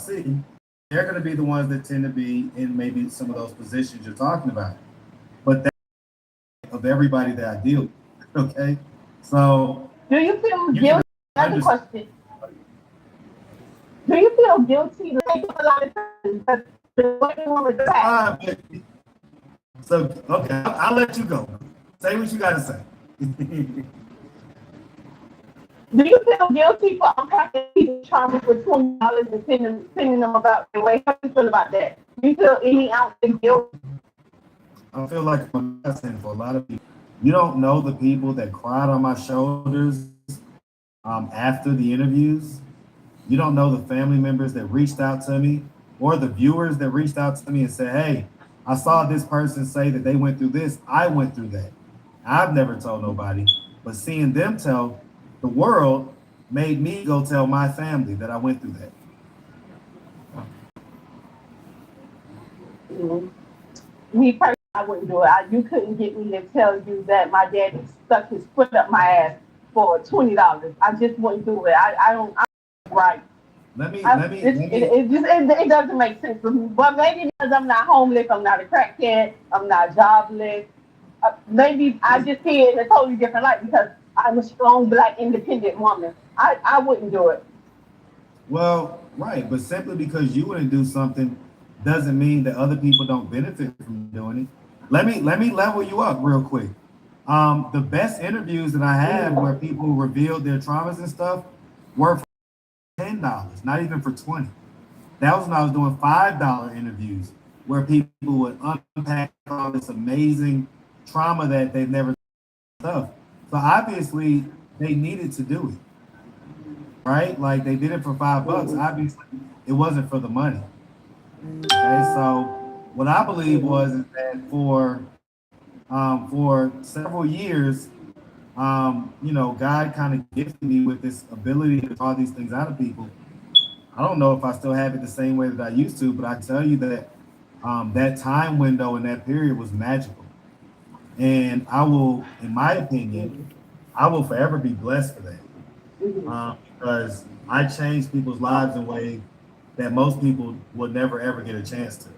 see, they're going to be the ones that tend to be in maybe some of those positions you're talking about. But that's of everybody that I deal with. Okay, so Do you feel you can guilty? Another understand. question. Do you feel guilty like a lot of times? But what you want to back? So okay, I'll let you go. Say what you got to say. Do you feel guilty for unpacking people's trauma for $20 and sending them about their way? How do you feel about that? Do you feel any ounce of guilt? I feel like I'm a lesson for a lot of people. You don't know the people that cried on my shoulders after the interviews. You don't know the family members that reached out to me or the viewers that reached out to me and said, hey, I saw this person say that they went through this. I went through that. I've never told nobody, but seeing them tell the world made me go tell my family that I went through that. Mm-hmm. Me personally, I wouldn't do it. You couldn't get me to tell you that my daddy stuck his foot up my ass for $20. I just wouldn't do it. I don't. I'm right. It doesn't make sense for me. But maybe because I'm not homeless, I'm not a crackhead, I'm not jobless. Maybe I just see it in a totally different light because I'm a strong black independent woman. I wouldn't do it. Well, right, but simply because you wouldn't do something doesn't mean that other people don't benefit from doing it. Let me level you up real quick. The best interviews that I had where people revealed their traumas and stuff were for $10, not even for 20. That was when I was doing $5 interviews where people would unpack all this amazing trauma that they've never stuff. So obviously they needed to do it, right? Like they did it for $5. Obviously, it wasn't for the money. Okay, so what I believe was is that for several years, God kind of gifted me with this ability to draw these things out of people. I don't know if I still have it the same way that I used to, but I tell you that that time window in that period was magical. And I will, in my opinion, I will forever be blessed for that because I changed people's lives in ways that most people would never ever get a chance to.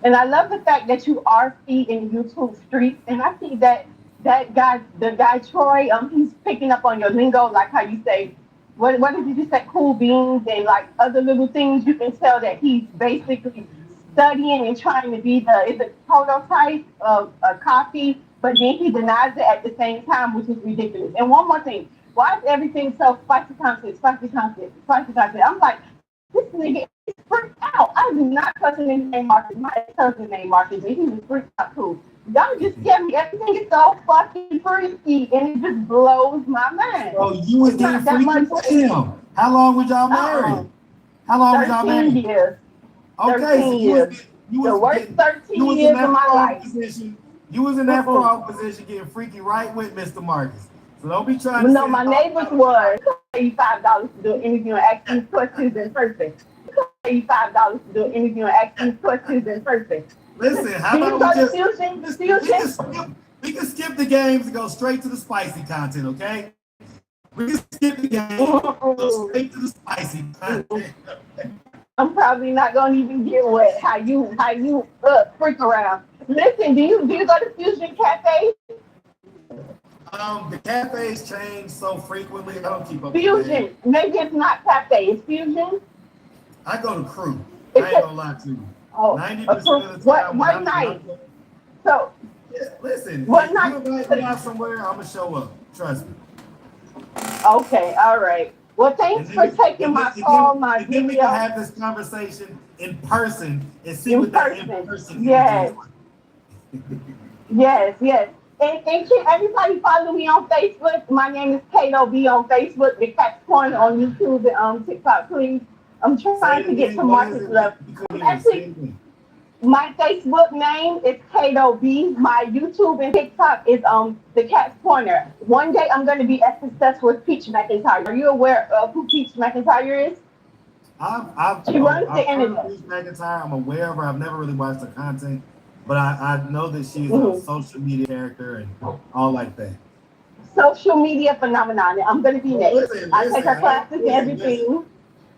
And I love the fact that you are feeding YouTube streets. And I see that guy, the guy Troy, he's picking up on your lingo, like how you say, what did you just say, cool beans and like other little things. You can tell that he's basically studying and trying to be the is a prototype of a copy, but then he denies it at the same time, which is ridiculous. And one more thing, why is everything so spicy content, spicy content, spicy content? I'm like, this nigga is freaked out. I do not cousin his name Marcus. My ex-cousin named Marcus, and he was freaked out too. Y'all just scared me. Everything is so fucking freaky, and it just blows my mind. Oh, you was It's getting not that freaky much. with him. How long was y'all Uh-uh. married? How long was y'all 13 married? years. Okay, so 13 years. The worst you 13 was in years of that my frog life. position. You was in that Mm-mm. frog position getting freaky right with Mr. Marcus. So don't be trying But to no, say my oh, neighbors was $85 to do an interview and ask these questions in person. $85 to do an interview and ask these questions in person. listen, how Do you about we go to just Fusion? listen, Fusion? we can skip the games and go straight to the spicy content, okay? We can skip the game, go Mm-mm. straight to the spicy content. I'm probably not gonna even get wet. How you freak around? Listen, do you go to Fusion Cafe? The cafes change so frequently, I don't keep up with the game. Fusion. Maybe it's not cafe. It's Fusion. I go to crew. It's I ain't a, gonna lie to you. oh, 90% of the what time when what I'm night? So yeah, listen, what if you night? invite me out somewhere, I'm gonna show up. Trust me. Okay, all right. Well, And thanks then for we taking and then, my and call, then, my and then we can video have this conversation in person and see in what that in person. person energy is Yes, yes, yes. And can everybody follow me on Facebook? My name is Kato B on Facebook, the Cat's Corner on YouTube and TikTok, please. I'm like. trying Say to it get again. some What is market it? love. We couldn't hear you. Say Actually, it again. my Facebook name is Kato B. My YouTube and TikTok is the Cat's Corner. One day I'm going to be as successful as Peach McIntyre. Are you aware of who Peach McIntyre is? She runs the I've heard of internet. Bruce McIntyre. I'm aware of her. I've never really watched her content, but I know that she's a Mhm. social media character and all like that. Social media phenomenon. I'm going to be Well, next. listen, I take listen, her classes and listen. everything.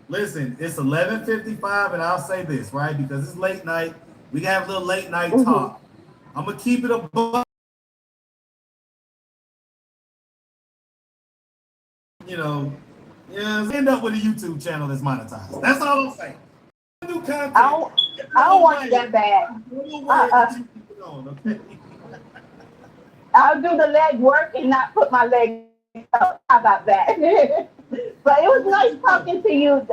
Listen, it's 11:55, and I'll say this, right? Because it's late night. We can have a little late night Mm-hmm. talk. I'm gonna keep it a buck, you know. Yeah, end up with a YouTube channel that's monetized. That's all I'm saying. Do I content. don't, Get I your don't own want it way. that bad. Get your own way, Uh-uh. but you keep it on, okay? I'll do the leg work and not put my legs up. How about that? But it was nice talking to you.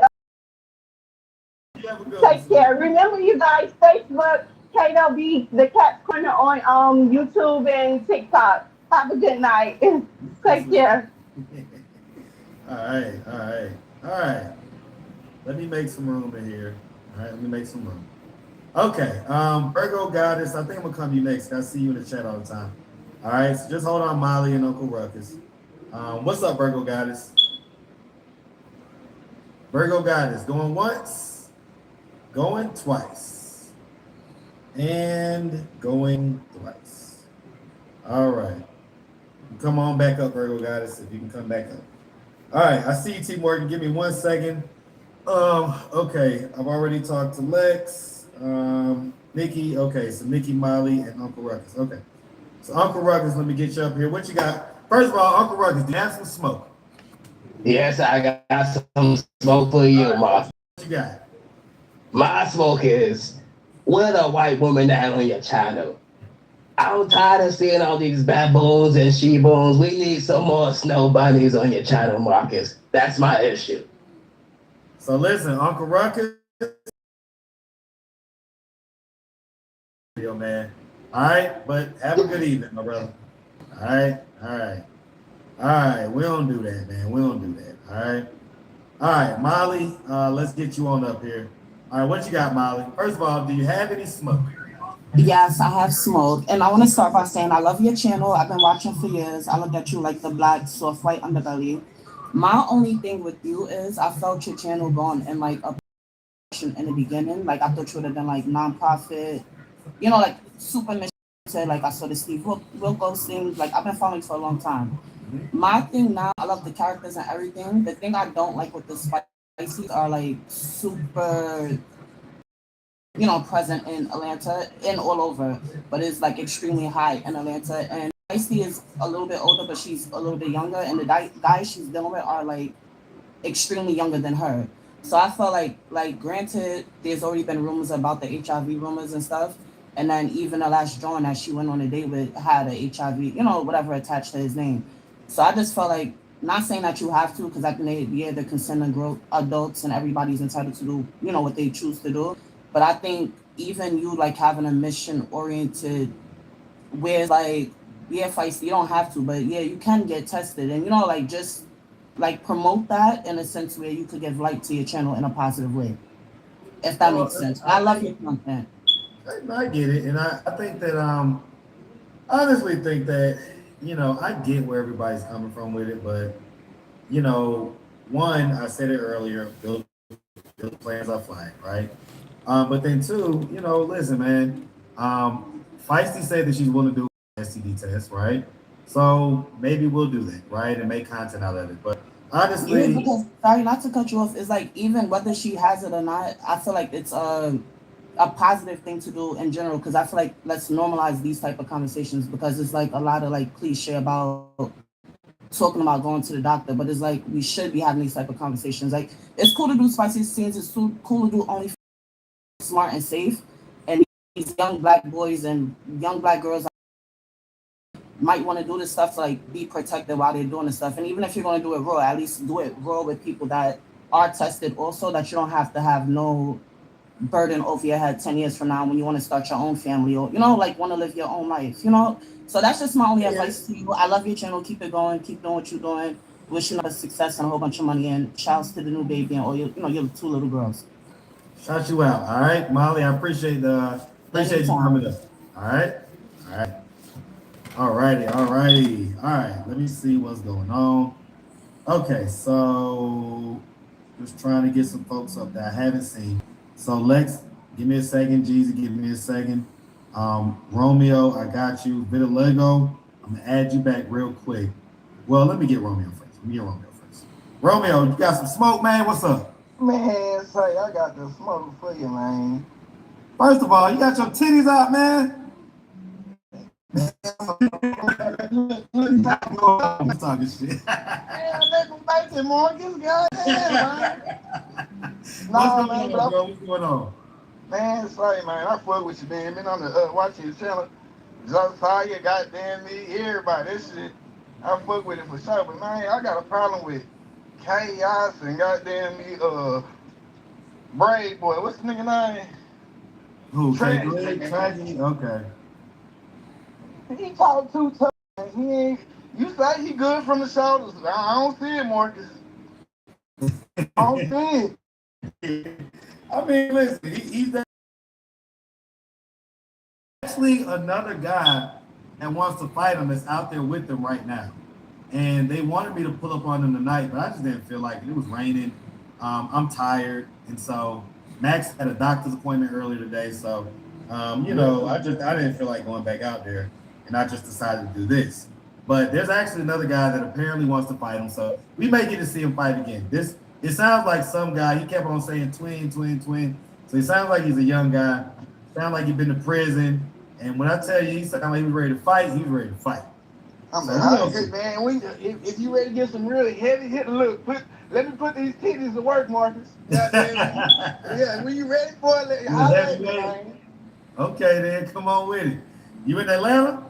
You have a good one, Take sir. care. Remember, you guys, Facebook, KW, the Cat's Corner on YouTube and TikTok. Have a good night. Yes, Take ma'am. care. All right, all right, all right. Let me make some room in here. All right, let me make some room. Okay, Virgo Goddess, I think I'm gonna come to you next. I see you in the chat all the time. All right, so just hold on, Molly and Uncle Ruckus. What's up, Virgo Goddess? Virgo Goddess, going once, going twice, and going thrice. All right, come on back up, Virgo Goddess, if you can come back up. All right, I see you, T Morgan. Give me 1 second. Okay, I've already talked to Lex, Nikki. Okay, so Nikki, Molly, and Uncle Ruckus. Okay, so Uncle Ruckus, let me get you up here. What you got? First of all, Uncle Ruckus, do you have some smoke? Yes, I got some smoke for you, All right, Martha. what you got? My smoke is where the white woman at on your channel. I'm tired of seeing all these baboons and she-bones. We need some more snow bunnies on your channel, Marcus. That's my issue. So listen, Uncle Ruckus, yo, man. All right, but have a good evening, my brother. All right, all right, all right. We don't do that, man. We don't do that. All right, all right, Molly. Let's get you on up here. All right, what you got, Molly? First of all, do you have any smoke? Yes, I have smoke. And I want to start by saying I love your channel. I've been watching for years. I look at you like the black, soft white underbelly. My only thing with you is I felt your channel going in like a direction in the beginning. Like I thought you would have been like nonprofit, like super mission. Like I saw the Steve Wilkos thing. Like I've been following for a long time. My thing now, I love the characters and everything. The thing I don't like with the spices are like super present in Atlanta and all over, but it's like extremely high in Atlanta. And Icy is a little bit older, but she's a little bit younger, and the guys she's dealing with are like extremely younger than her. So I felt like granted, there's already been rumors about the HIV rumors and stuff, and then even the last drawing that she went on a date with had a HIV, whatever attached to his name. So I just felt like not saying that you have to, because I think they're consenting grown adults and everybody's entitled to do what they choose to do. But I think even you like having a mission oriented where like yeah, feisty, you don't have to, but yeah, you can get tested and like just like promote that in a sense where you could give light to your channel in a positive way, if that makes Well, sense. I I love think your content. I get it, and I think that I honestly think that I get where everybody's coming from with it, but you know, one, I said it earlier, build plans are flying, right? But then two, listen, man, Feisty said that she's willing to do an STD test, right? So maybe we'll do that, right? And make content out of it. But Yeah, honestly, because sorry, not to cut you off, it's like even whether she has it or not, I feel like it's a positive thing to do in general because I feel like let's normalize these type of conversations because it's like a lot of like cliche about talking about going to the doctor, but it's like we should be having these type of conversations. Like it's cool to do spicy scenes, it's too cool to do only smart and safe, and these young black boys and young black girls might want to do this stuff to like be protected while they're doing this stuff. And even if you're going to do it raw, at least do it raw with people that are tested also, that you don't have to have no burden over your head 10 years from now when you want to start your own family or like want to live your own life. So that's just my only yeah, advice to you. I love your channel. Keep it going. Keep doing what you're doing. Wishing you success and a whole bunch of money, and shouts to the new baby and all your two little girls. shout you out. All right, Molly, I appreciate you Anytime. coming up. All right, all right, all righty, all righty. All right, let me see what's going on. Okay, so just trying to get some folks up that I haven't seen. So Lex, give me a second. Jeezy, give me a second. Romeo, I got you. Vitiligo, I'm gonna add you back real quick. Well, let me get Romeo first. Romeo, you got some smoke, man? What's up? Man, say I got the smoke for you, man. First of all, you got your titties out, man. I'm just talking shit. Yeah, let them make it, Marcus. Goddamn, man. What's Nah, going man, on, but bro? What's going on? man, say, man, I fuck with you, man. Been on the watching your channel. Josiah, goddamn me, everybody. This shit, I fuck with it for sure. But man, I got a problem with Chaos and goddamn me, Brave Boy. What's the nigga name? Who? Tragedy. Tragedy? Okay. He talk too tough. Man. He ain't. You say he good from the shoulders. I don't see it, Marcus. I don't see it. I mean, listen, he's actually another guy that wants to fight him that's out there with them right now. And they wanted me to pull up on him tonight, but I just didn't feel like it. It was raining. I'm tired, and so Max had a doctor's appointment earlier today. So, I didn't feel like going back out there, and I just decided to do this. But there's actually another guy that apparently wants to fight him, so we may get to see him fight again. It sounds like some guy. He kept on saying twin, twin, twin. So he sounds like he's a young guy. Sounds like he's been to prison. And when I tell you, he sounded like he was ready to fight, he was ready to fight. I'm So like, man, if you ready to get some really heavy hit, look, let me put these titties to work, Marcus. Goddamn. Yeah, when you ready for it, holler at me, man. Okay, then come on with it. You in Atlanta?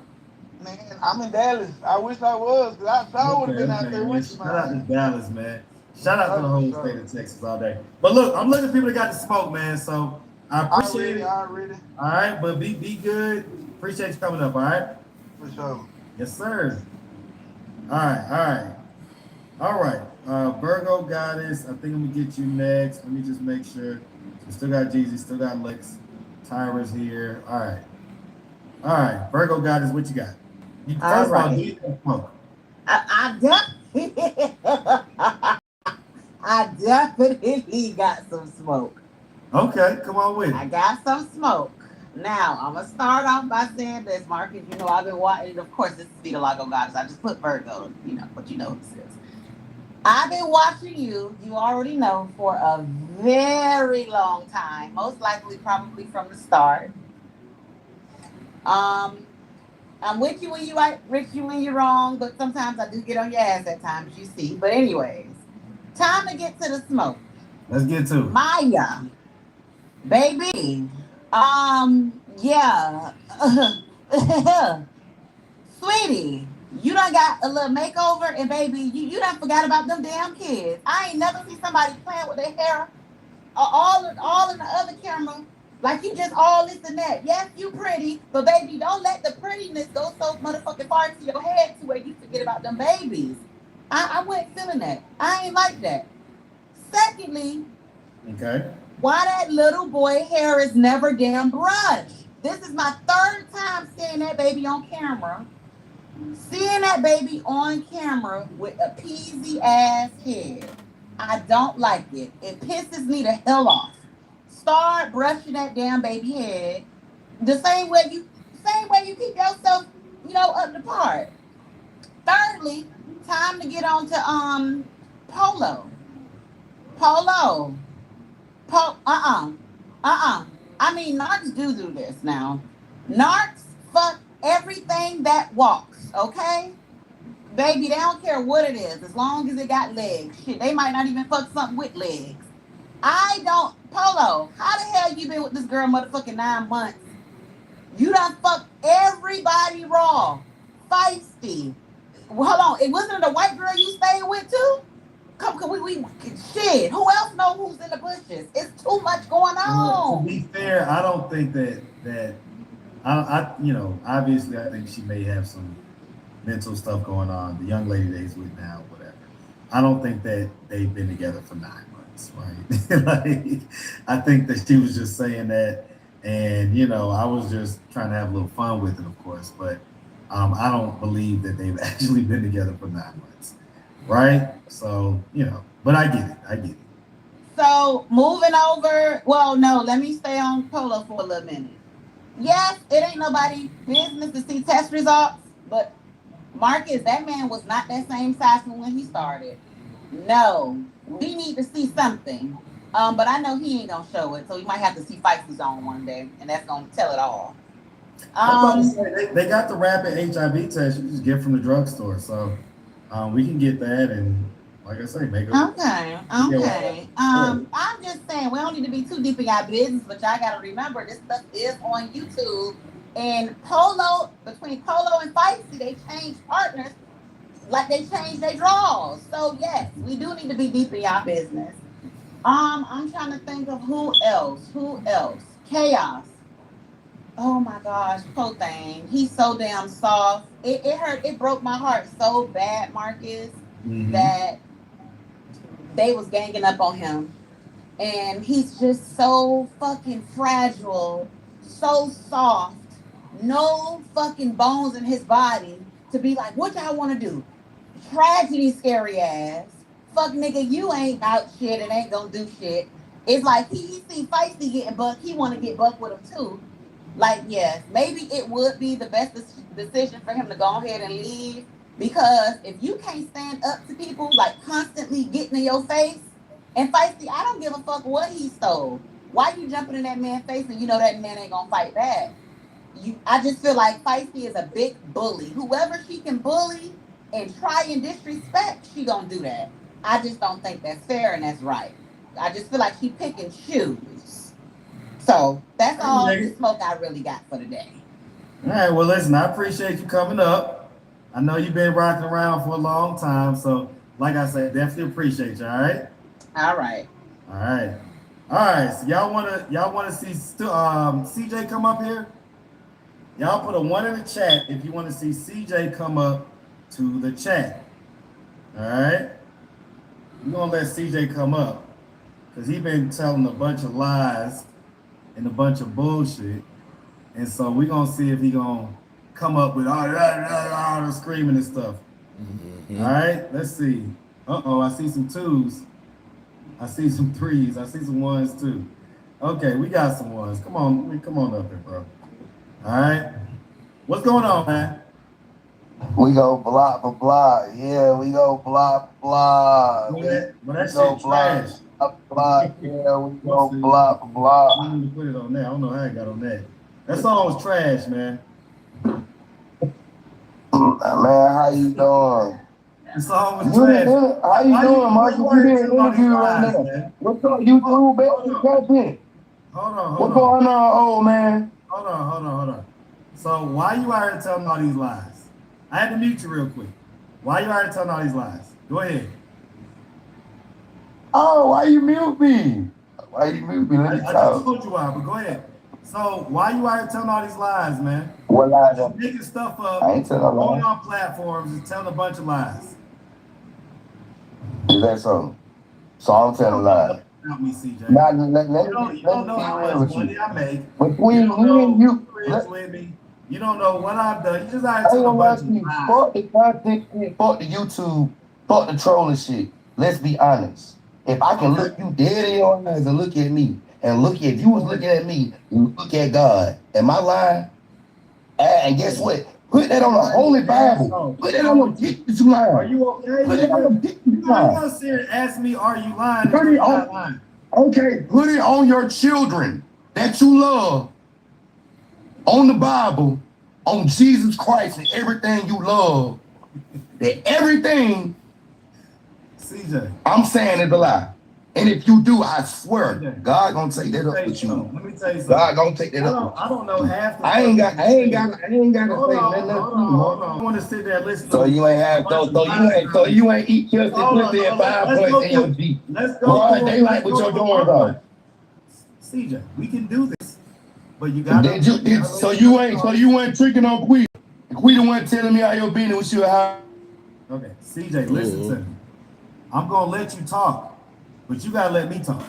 Man, I'm in Dallas. I wish I was, because I would have been out there with you, man. Shout out to Dallas, man. Shout out to the whole state of Texas all day. But look, I'm looking at people that got the smoke, man. So I appreciate it. Already. All right, but be good. Appreciate you coming up, all right? For sure. Yes, sir. All right. Virgo Goddess, I think I'm gonna get you next. Let me just make sure. We still got Jeezy, still got Lex. Tyra's here. All right. Virgo Goddess, what you got? First of all, do you have smoke? I definitely got some smoke. Okay, come on with it. I got some smoke. Now, I'm going to start off by saying this, Marcus. I've been watching, of course, this is Vita Lago Goddess. I just put Virgo, but you know what this is. I've been watching you already know, for a very long time. Most likely, probably from the start. I'm with you when you're wrong, but sometimes I do get on your ass at times, you see. But anyways, time to get to the smoke. Let's get to it. Maya, baby. Yeah. Sweetie, you done got a little makeover, and baby, you done forgot about them damn kids. I ain't never seen somebody playing with their hair all in the other camera. Like you just all this and that. Yes, you pretty, but baby, don't let the prettiness go so motherfucking far to your head to where you forget about them babies. I wasn't feeling that. I ain't like that. Secondly, okay, why that little boy hair is never damn brushed? This is my third time seeing that baby on camera. Seeing that baby on camera with a peasy ass head. I don't like it. It pisses me the hell off. Start brushing that damn baby head the same way you keep yourself, up to par. Thirdly, time to get on to Polo. I mean, narcs do this now. Narcs fuck everything that walks, okay? Baby, they don't care what it is, as long as it got legs. Shit, they might not even fuck something with legs. Polo, how the hell you been with this girl motherfucking 9 months? You done fucked everybody raw. Feisty. Well, hold on, it wasn't the white girl you stayed with too? Come, shit. Who else know who's in the bushes? It's too much going on. To be fair, I don't think that obviously I think she may have some mental stuff going on. The young lady that he's with now, whatever. I don't think that they've been together for 9 months, right? Like, I think that she was just saying that, and I was just trying to have a little fun with it, of course, but I don't believe that they've actually been together for 9 months. Right? So, but I get it. So moving over, well, no, let me stay on Polo for a little minute. Yes, it ain't nobody's business to see test results, but Marcus, that man was not that same size from when he started. No, we need to see something. But I know he ain't gonna show it, so you might have to see Feisty's on one day, and that's gonna tell it all. I'm about to say they got the rapid HIV test you just get from the drugstore, so we can get that and like I say, make it. Okay. I'm just saying we don't need to be too deep in our business, but y'all gotta remember this stuff is on YouTube. And between Polo and Feisty, they changed partners like they changed their draws. So yes, we do need to be deep in our business. I'm trying to think of who else. Chaos. Oh my gosh, poor thing. He's so damn soft. It hurt. It broke my heart so bad, Marcus, that they was ganging up on him. And he's just so fucking fragile, so soft, no fucking bones in his body to be like, what y'all want to do? Tragedy, scary ass. Fuck nigga, you ain't about shit and ain't gonna do shit. It's like he see Feisty getting bucked, he want to get bucked with him too. Like, yes, maybe it would be the best decision for him to go ahead and leave, because if you can't stand up to people, like constantly getting in your face, and Feisty, I don't give a fuck what he stole. Why you jumping in that man's face and you know that man ain't gonna fight back? I just feel like Feisty is a big bully. Whoever she can bully and try and disrespect, she gonna do that. I just don't think that's fair and that's right. I just feel like she pick and choose. So that's all the smoke I really got for today. All right, well, listen, I appreciate you coming up. I know you've been rocking around for a long time, so like I said, definitely appreciate you. All right. All right. All right. All right. So y'all wanna see CJ come up here? Y'all put a 1 in the chat if you want to see CJ come up to the chat. All right. We're gonna let CJ come up because he been telling a bunch of lies and a bunch of bullshit, and so we're gonna see if he gonna come up with all the screaming and stuff. All right. Let's see. I see some 2s. I see some 3s. I see some 1s too. Okay, we got some 1s. Come on up here, bro. All right. What's going on, man? We go blah, blah, blah. Yeah, we go blah, blah. Well, that shit trash. Blah. Yeah, we go blah, blah. I need to put it on there. I don't know how I got on that. That song was trash, man. Man, how you doing? The song was trash. How you doing, Mark? You did an interview right now. What's up, YouTube, baby? Content. Hold on. What's going on, old man? Hold on. So why you out here telling all these lies? I had to mute you real quick. Why you out here telling all these lies? Go ahead. Oh, why you mute me? Let me I just talk. told you why, but go ahead. So why you out here telling all these lies, man? What lies? You're making stuff up I ain't telling no on lies. our platforms and telling a bunch of lies. Is that so? So I'm telling lies. Not me, CJ. Now, You don't know how much money I make. Between me and you, with me. You don't know what I've done. You just out I here ain't telling a gonna bunch lie of to you. lies. Fuck the content, fuck the YouTube, fuck the trolling shit. Let's be honest. If I can look you dead in your eyes and look at me, and if you was looking at me, and look at God, am I lying? And guess what? Put that on the Holy Bible. Put that on your dick that you lying. Are you okay? Put it on your dick that you You want lying. to sit here and ask me, are you lying? Put Or it you're not on. lying? Okay, put it on your children that you love, on the Bible, on Jesus Christ and everything you love. That everything CJ. I'm saying is a lie. And if you do, I swear, CJ. God gonna take that up with you. Let me tell you something. God gonna take that up. I don't know half the I ain't got to say Hold nothing on. else to you. I want to sit there and listen. So you ain't have so you ain't eat just pussy at 5 points in your Jeep. Let's go. Broad daylight with your doors on. CJ, we can do this, but you got So you ain't tricking on Queen. Queen the one telling me how your business with you. How? Okay, CJ, listen to me. I'm gonna let you talk, but you gotta let me talk.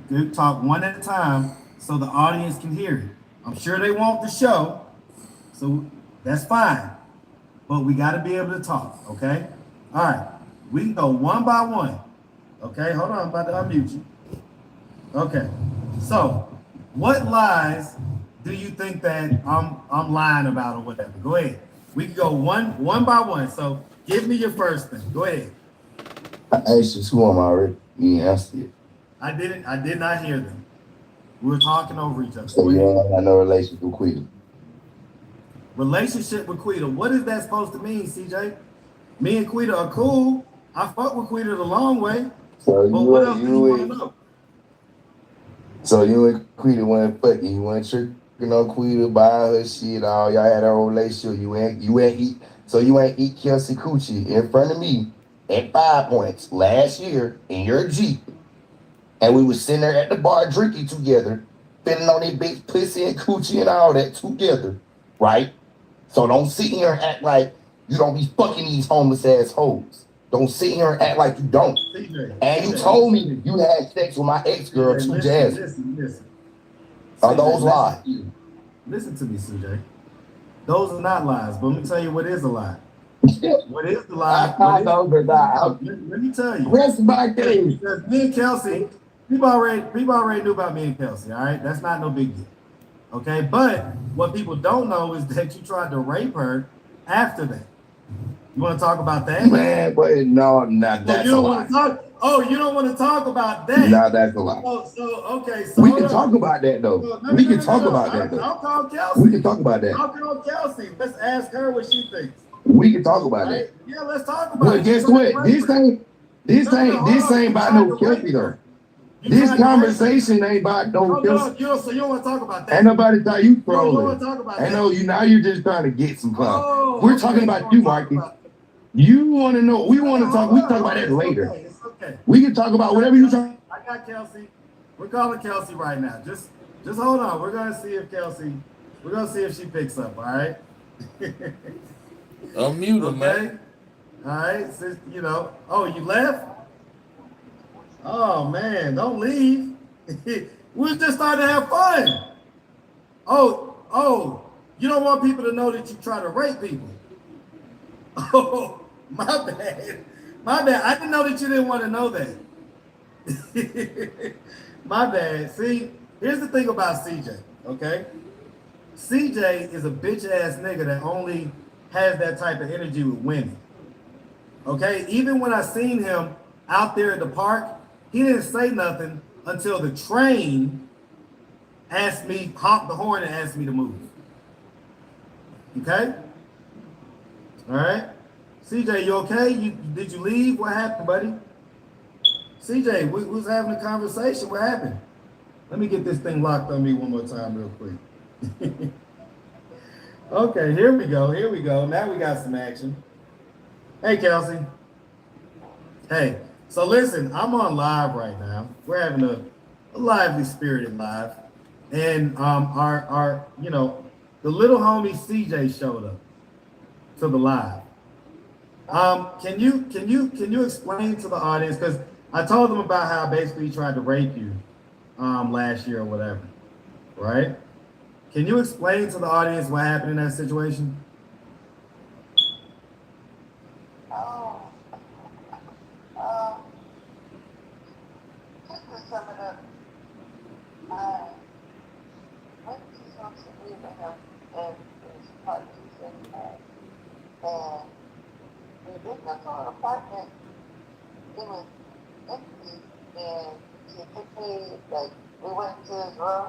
Good, talk one at a time so the audience can hear it. I'm sure they want the show, so that's fine. But we gotta be able to talk, okay? All right, we can go one by one. Okay, hold on, I'm about to unmute you. Okay, so what lies do you think that I'm lying about or whatever? Go ahead. We can go one by one. So give me your first thing. Go ahead. I asked you who am I already? You ain't asked it. I did not hear them. We were talking over each other. So you don't have no relationship with Quita. Relationship with Quita. What is that supposed to mean, CJ? Me and Quita are cool. I fuck with Quita the long way. So But what else do you want to know? So you and Quita weren't fucking. You weren't tricking on Quita, buying her shit. All y'all had a whole relationship. You ain't eat. So you ain't eat Kelsey Coochie in front of me at 5 Points last year in your Jeep, and we was sitting there at the bar drinking together, feeling on that big pussy and coochie and all that together, right? So don't sit here and act like you don't be fucking these homeless ass hoes. Don't sit here and act like you don't. And you told me you had sex with my ex-girl, Too Jazz. Listen. Are those lies? Listen to me, CJ. Those are not lies, but let me tell you what is a lie. What is the lie? Let me tell you. Rest my case. Because me and Kelsey, people already knew about me and Kelsey, all right? That's not no big deal. Okay, but what people don't know is that you tried to rape her after that. You want to talk about that? Man, but no, not that's a lie. You don't want to talk about that? No, that's a lie. So we can talk about that though. We can talk about that though. I'll call Kelsey. We can talk about that. I'll call Kelsey. Let's ask her what she thinks. We can talk about that. Yeah, let's talk about it. But guess what? This ain't about no Kelsey though. This conversation ain't about no Kelsey. So you don't want to talk about that? Ain't nobody thought you trolling. You don't want to talk about that? I know you now. You're just trying to get some clout. We're talking about you, Marky. You want to know? We want to talk. We can talk about that later. It's okay. We can talk about whatever you talk. I got Kelsey. We're calling Kelsey right now. Just hold on. We're gonna see if Kelsey. We're gonna see if she picks up. All right. Unmute her, man. All right. Since you know. Oh, you left. Oh man, don't leave. We're just starting to have fun. Oh, you don't want people to know that you try to rape people. Oh, my bad. I didn't know that you didn't want to know that. My bad. See, here's the thing about CJ, okay? CJ is a bitch ass nigga that only has that type of energy with women. Okay? Even when I seen him out there at the park, he didn't say nothing until the train honked the horn and asked me to move. Okay? All right? CJ, you okay? Did you leave? What happened, buddy? CJ, we was having a conversation. What happened? Let me get this thing locked on me one more time real quick. Okay, here we go. Now we got some action. Hey, Kelsey. Hey, so listen, I'm on live right now. We're having a lively spirited live. And our the little homie CJ showed up to the live. Can you explain to the audience, because I told them about how basically he tried to rape you last year or whatever, right? Can you explain to the audience what happened in that situation? Just to sum it up, I went to social media with him and his partner, and we lived up to an apartment. It was empty, and he took me, like, we went to his room,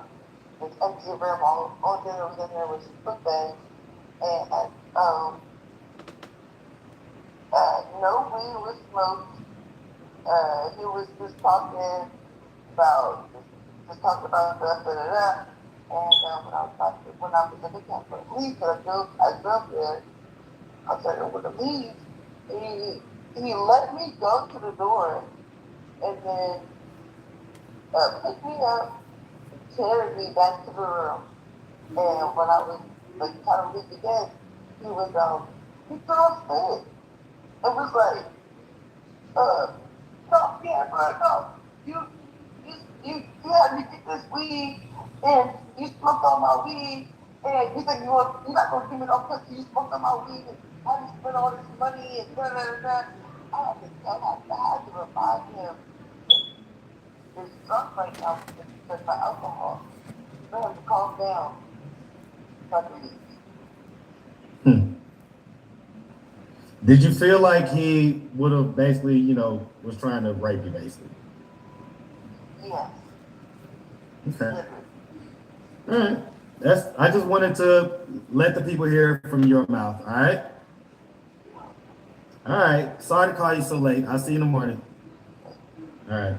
his empty room, all dinner was in there was his book bag, and no weed was smoked. He was just talking about da-da-da. And when I was looking for a leave, I drove there, I was like, I'm gonna leave. He let me go to the door and then picked me up, carried me back to the room. And when I was like trying to leave again, he was he threw fit. It was like, no, yeah, bro, no. You had me get this weed and you smoked on my weed and you think you're not gonna give me no pussy, you smoked on my weed and how you spend all this money and da da da. I had to remind him that he's drunk right now because of alcohol. For him to calm down. Did you feel like he would have basically, was trying to rape you, basically? Yes. Okay. All right. I just wanted to let the people hear from your mouth. All right. All right. Sorry to call you so late. I'll see you in the morning. All right.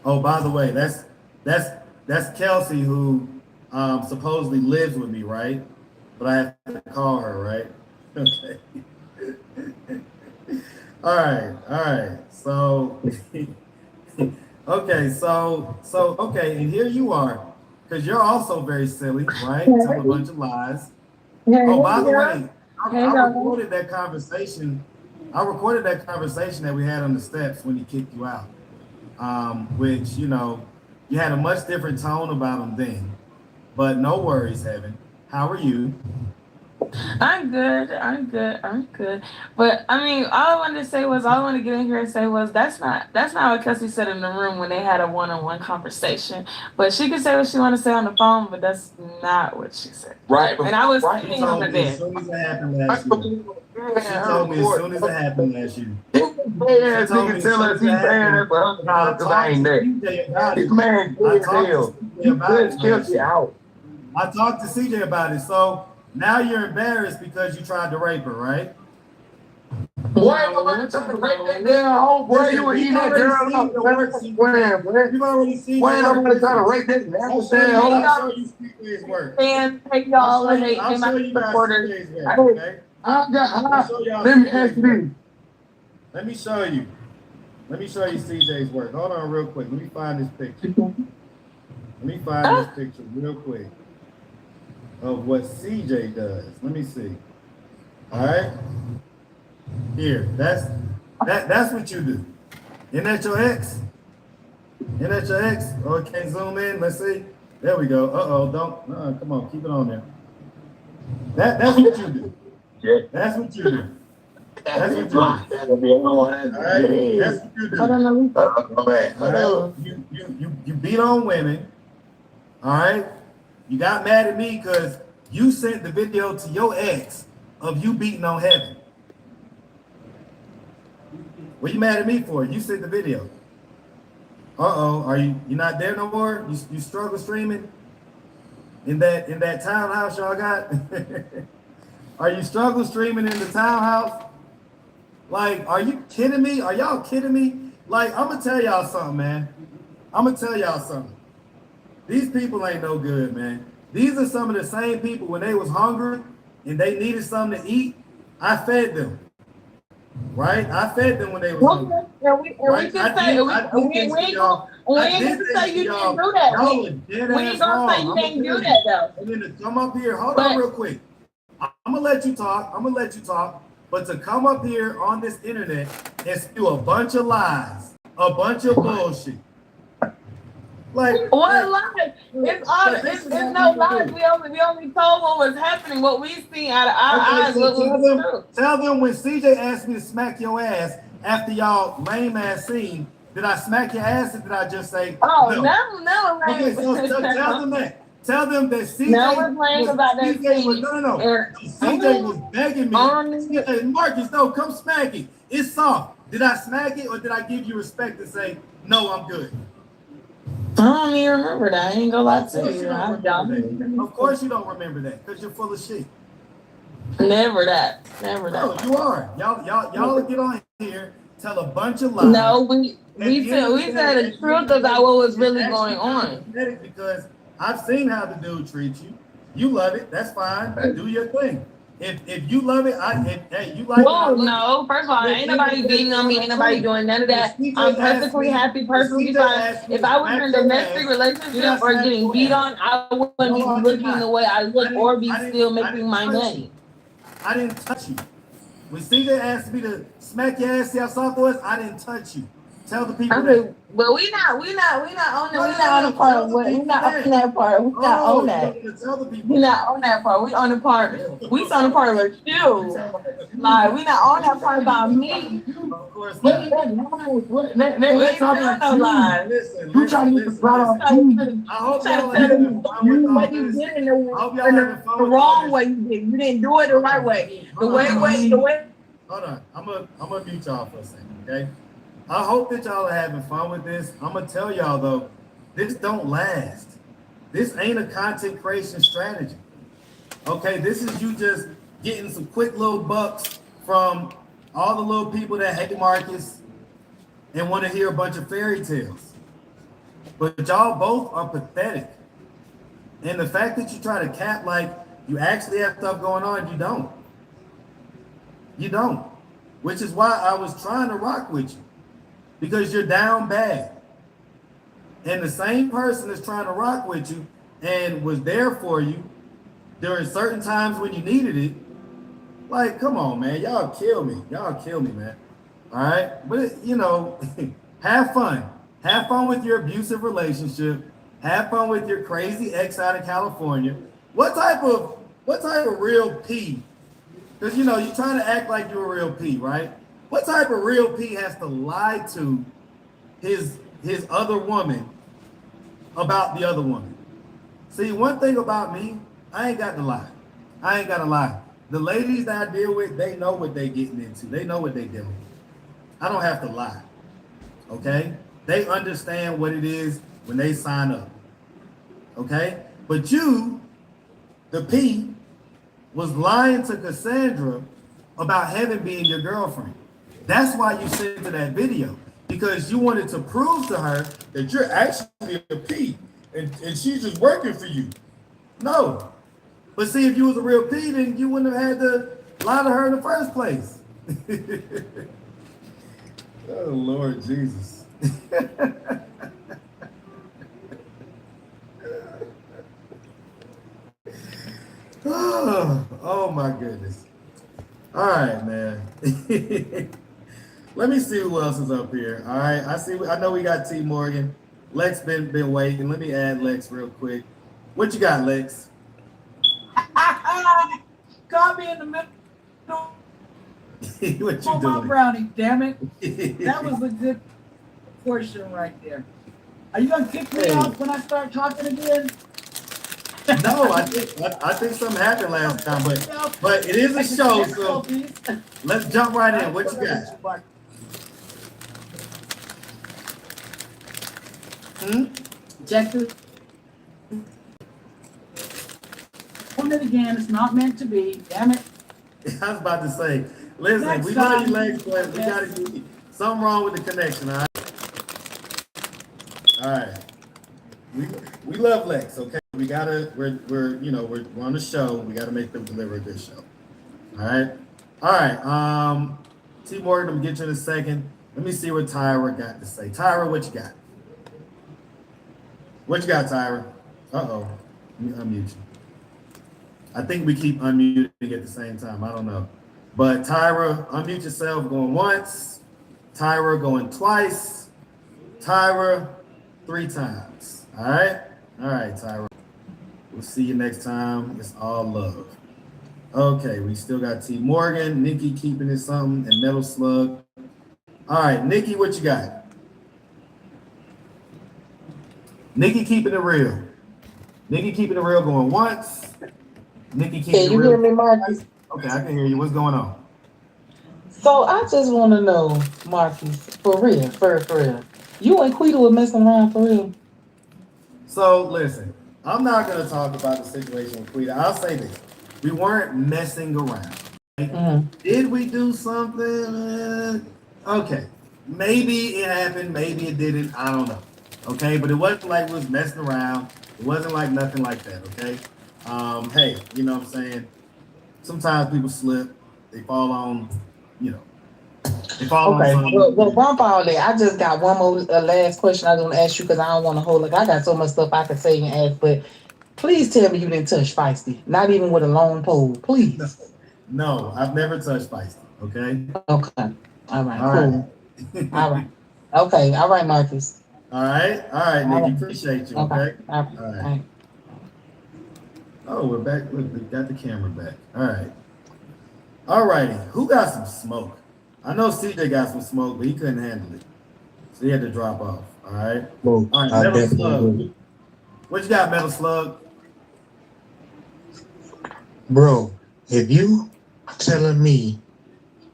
Oh, by the way, that's Kelsey who supposedly lives with me, right? But I have to call her, right? Okay. All right. So okay, okay, and here you are, because you're also very silly, right? Tell a bunch of lies. Oh, by the way, I recorded that conversation. I recorded that conversation that we had on the steps when he kicked you out. Which, you know, you had a much different tone about him then. But no worries, Heaven. How are you? I'm good. But I mean, all I wanted to say was, all I wanted to get in here and say was, that's not what Kelsey said in the room when they had a one-on-one conversation. But she could say what she want to say on the phone, but that's not what she said. Right. And I was She saying told over me as there. soon as it happened last year. She told me as soon as it happened last year. Yeah, told me nigga tell us he's saying that for other I because I ain't there. This man I good as talked hell. to CJ You about good it. Kelsey out. I talked to CJ about it. So now you're embarrassed because you tried to rape her, right? Boy, nobody trying to rape that damn hoe, boy. You were eating that girl out. You've already seen Why ain't nobody trying to work. rape that I'll nasty damn hoe? show you CJ's work. And take y'all and they I'll my show you guys supporters. CJ's work, okay? Let Let me ask you this. Let me show you. Let me show you CJ's work. Hold on real quick. Let me find this picture. Let me find this picture real quick of what CJ does. Let me see. All right. Here, that's what you do. Isn't that your ex? Isn't that your ex? Oh, it can't zoom in. Let's see. There we go. Don't. Come on, keep it on there. That's what you do. That's what you do. That's what you do. All right. That's what you do. All right. You beat on women. All right. You got mad at me because you sent the video to your ex of you beating on Heaven. What you mad at me for? You sent the video. Are you not there no more? You struggle streaming in that townhouse y'all got? Are you struggle streaming in the townhouse? Like, are you kidding me? Are y'all kidding me? Like, I'm gonna tell y'all something, man. I'm gonna tell y'all something. These people ain't no good, man. These are some of the same people when they was hungry and they needed something to eat. I fed them. Right? I fed them when they was hungry. We can say you didn't do that. We ain't gonna say you didn't do that though. And then to come up here, hold on real quick. I'm gonna let you talk. But to come up here on this internet and spew a bunch of lies, a bunch of bullshit. Like what lies? It's no lies. We only told what was happening, what we seen out of our eyes. So tell them when CJ asked me to smack your ass after y'all lame ass scene, did I smack your ass or did I just say no? Okay, so tell them that. Tell them that CJ CJ was begging me. Marcus, no, come smack it. It's soft. Did I smack it or did I give you respect to say no? I'm good. I don't even remember that. I ain't gonna lie to you. Of course you don't remember that because you're full of shit. Never that. No, you are. Y'all get on here, tell a bunch of lies. No, we said the truth about what was really going on. Because I've seen how the dude treats you. You love it. That's fine. Do your thing. If you love it, you like it. No. First of all, ain't nobody beating on me. Ain't nobody doing none of that. I'm perfectly happy, perfectly fine. If I was in a domestic relationship or getting beat on, I wouldn't be looking the way I look or be still making my money. I didn't touch you. When CJ asked me to smack your ass, see how soft it was, I didn't touch you. Tell the people that. But we not on the part. We're not on that part. We're not on that. We're not on that part. We on the part. We on the part with you. Like we not on that part about me. Of course Let's talk about lies. Listen. You trying to I hope y'all having fun with this. I hope y'all having fun the wrong way you did. You didn't do it the right way. The way. Hold on. I'm gonna mute y'all for a second, okay? I hope that y'all are having fun with this. I'm gonna tell y'all though, this don't last. This ain't a content creation strategy. Okay, this is you just getting some quick little bucks from all the little people that hate Marcus and want to hear a bunch of fairy tales. But y'all both are pathetic. And the fact that you try to cap like you actually have stuff going on, you don't. You don't. Which is why I was trying to rock with you. Because you're down bad. And the same person is trying to rock with you and was there for you during certain times when you needed it. Like, come on, man. Y'all kill me. Y'all kill me, man. All right. But, you know, have fun. Have fun with your abusive relationship. Have fun with your crazy ex out of California. What type of real P? Because, you know, you're trying to act like you're a real P, right? What type of real P has to lie to his other woman about the other woman? See, one thing about me, I ain't got to lie. I ain't got to lie. The ladies that I deal with, they know what they getting into. They know what they dealing with. I don't have to lie, okay? They understand what it is when they sign up, okay? But you, the P, was lying to Cassandra about Heaven being your girlfriend. That's why you sent to that video, because you wanted to prove to her that you're actually a P and she's just working for you. No. But see, if you was a real P, then you wouldn't have had to lie to her in the first place. Oh, Lord Jesus. Oh my goodness. All right, man. Let me see who else is up here. All right, I know we got T Morgan. Lex been waiting. Let me add Lex real quick. What you got, Lex? Got me in the middle. What you My doing? brownie, damn it. That was a good portion right there. Are you gonna kick me off when I start talking again? No, I think something happened last time, but it is a show, so let's jump right in. What you got? Check it. It again. It's not meant to be. Damn it. I was about to say, listen, Next we love you, time. Lex, but we gotta get something wrong with the connection, all right? All right. We love Lex, okay? We're on the show. We gotta make them deliver a good show. All right. All right. T Morgan, I'm gonna get you in a second. Let me see what Tyra got to say. Tyra, what you got? What you got, Tyra? Uh-oh. Let me unmute you. I think we keep unmuting at the same time. I don't know. But Tyra, unmute yourself going once. Tyra going twice. Tyra 3 times. All right? All right, Tyra. We'll see you next time. It's all love. Okay, we still got T Morgan, Nikki keeping it something, and Metal Slug. All right, Nikki, what you got? Nikki keeping it real. Nikki keeping it real going once. Nikki keeping Can it you real. hear me, Marcus? Okay, I can hear you. What's going on? So I just want to know, Marcus, for real, for real. You and Quita were messing around for real? So listen, I'm not going to talk about the situation with Quita. I'll say this. We weren't messing around. Right? Did we do something? Okay. Maybe it happened. Maybe it didn't. I don't know. Okay. But it wasn't like we was messing around. It wasn't like nothing like that. Okay. Hey, you know what I'm saying? Sometimes people slip. They fall on, they fall on something. Well, bump all that. I just got one more last question I was going to ask you because I don't want to hold I got so much stuff I could say and ask, but please tell me you didn't touch Feisty. Not even with a long pole, please. No, I've never touched Feisty. Okay. Okay. All right. All Cool. right. All right. Okay. All right, Marcus. All right. All right, Nikki. Appreciate you. Okay. All right. All right. Oh, we're back. Look, we got the camera back. All right. All righty. Who got some smoke? I know CJ got some smoke, but he couldn't handle it. So he had to drop off. All right. Well, all right, Metal Slug. What you got, Metal Slug? Bro, if you telling me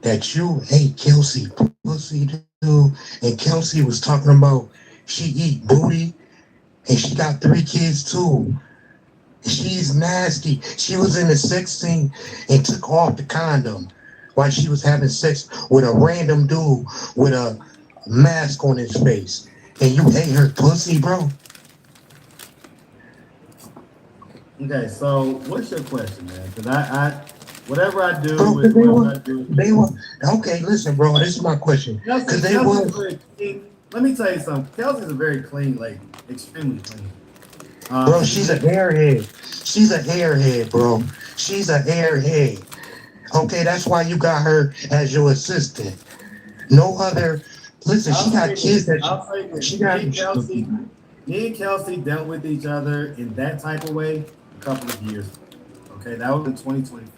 that you hate Kelsey pussy, dude, and Kelsey was talking about she eat booty and she got 3 kids too. She's nasty. She was in the sex scene and took off the condom while she was having sex with a random dude with a mask on his face. And you ate her pussy, bro? Okay, so what's your question, man? Because whatever I do Bro, with because whoever I do, they were, okay, listen, bro, this is my question. Because they Kelsey's was, very clean. Let me tell you something. Kelsey's a very clean lady, extremely clean. bro, she's an airhead. She's an airhead, bro. She's an airhead. Okay, that's why you got her as your assistant. No other, listen, she got kids that I'll say she this. got. Me and Kelsey dealt with each other in that type of way a couple of years ago. Okay, that was in 2024.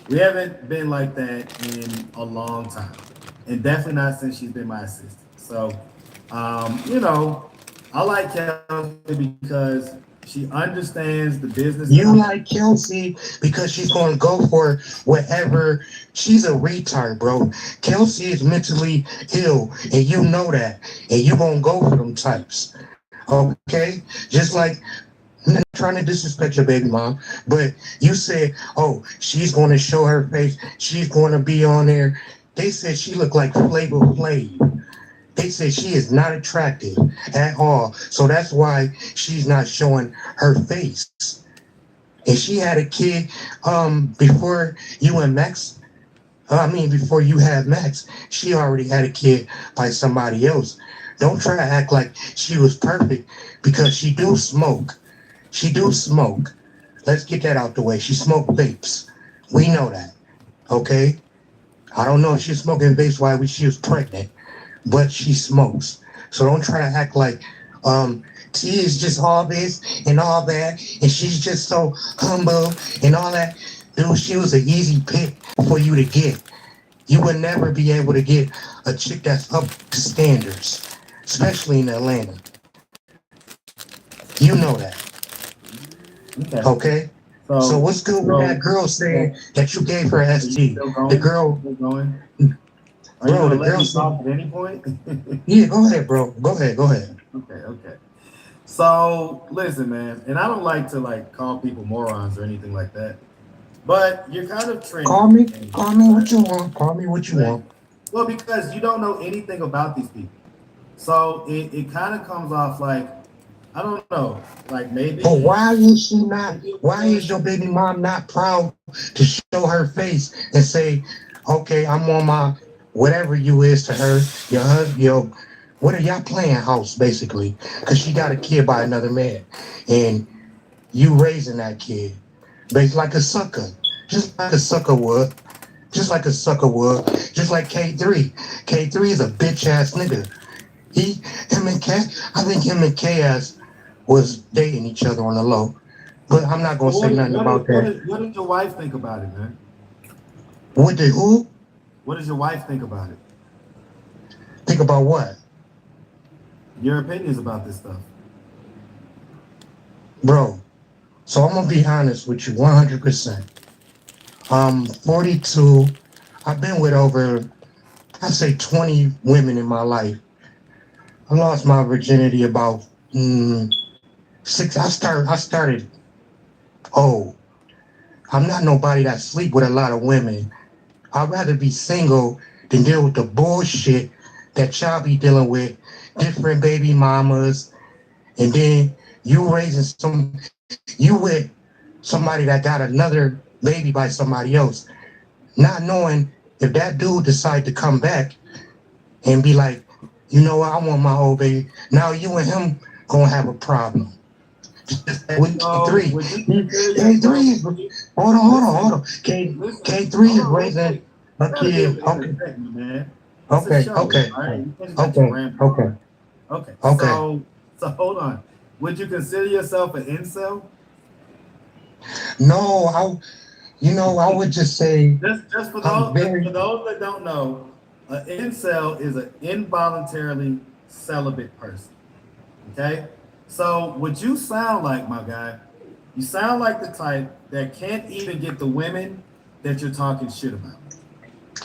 We haven't been like that in a long time, and definitely not since she's been my assistant. So, you know, I like Kelsey because she understands the business. You like Kelsey because she's going to go for whatever. She's a retard, bro. Kelsey is mentally ill, and you know that, and you going to go for them types. Okay? Just like, I'm not trying to disrespect your baby mom, but you said, oh, she's going to show her face. She's going to be on there. They said she looked like Flavor Flav. They said she is not attractive at all. So that's why she's not showing her face. And she had a kid before you and Max. Before you had Max, she already had a kid by somebody else. Don't try to act like she was perfect because she do smoke. She do smoke. Let's get that out the way. She smoked vapes. We know that. Okay? I don't know if she's smoking vapes while she was pregnant, but she smokes. So don't try to act like T is just all this and all that, and she's just so humble and all that. Dude, she was an easy pick for you to get. You would never be able to get a chick that's up to standards, especially in Atlanta. You know that. Okay? So what's good with that girl saying that you gave her SG? The girl. Going? Are Bro, you the girl said at any point? Yeah, go ahead, bro. Go ahead. Okay. So listen, man, and I don't like to call people morons or anything like that, but you're kind of trendy. Call me what you want. Call me what you want. Well, because you don't know anything about these people, so it kind of comes off like I don't know, like maybe. But why is she not? Why is your baby mom not proud to show her face and say, "Okay, I'm on my whatever you is to her, your husband, your what are y'all playing house basically? Because she got a kid by another man, and you raising that kid, based like a sucker, just like a sucker would." Just like a sucker would, just like K3. K3 is a bitch ass nigga. Him and K, I think him and KS was dating each other on the low. But I'm not gonna say nothing about that. What did your wife think about it, man? What did who? What does your wife think about it? Think about what? Your opinions about this stuff. Bro, so I'm gonna be honest with you 100%. 42. I've been with over, I'd say 20 women in my life. I lost my virginity about six. I started. Oh, I'm not nobody that sleep with a lot of women. I'd rather be single than deal with the bullshit that y'all be dealing with, different baby mamas, and then you with somebody that got another baby by somebody else, not knowing if that dude decide to come back and be like, you know what, I want my old baby. Now you and him gonna have a problem. With K3. K3 is hold on. K3 is raising a kid. Okay. So hold on. Would you consider yourself an incel? No, I would just say just for those that don't know, an incel is an involuntarily celibate person. Okay? So what you sound like, my guy, you sound like the type that can't even get the women that you're talking shit about.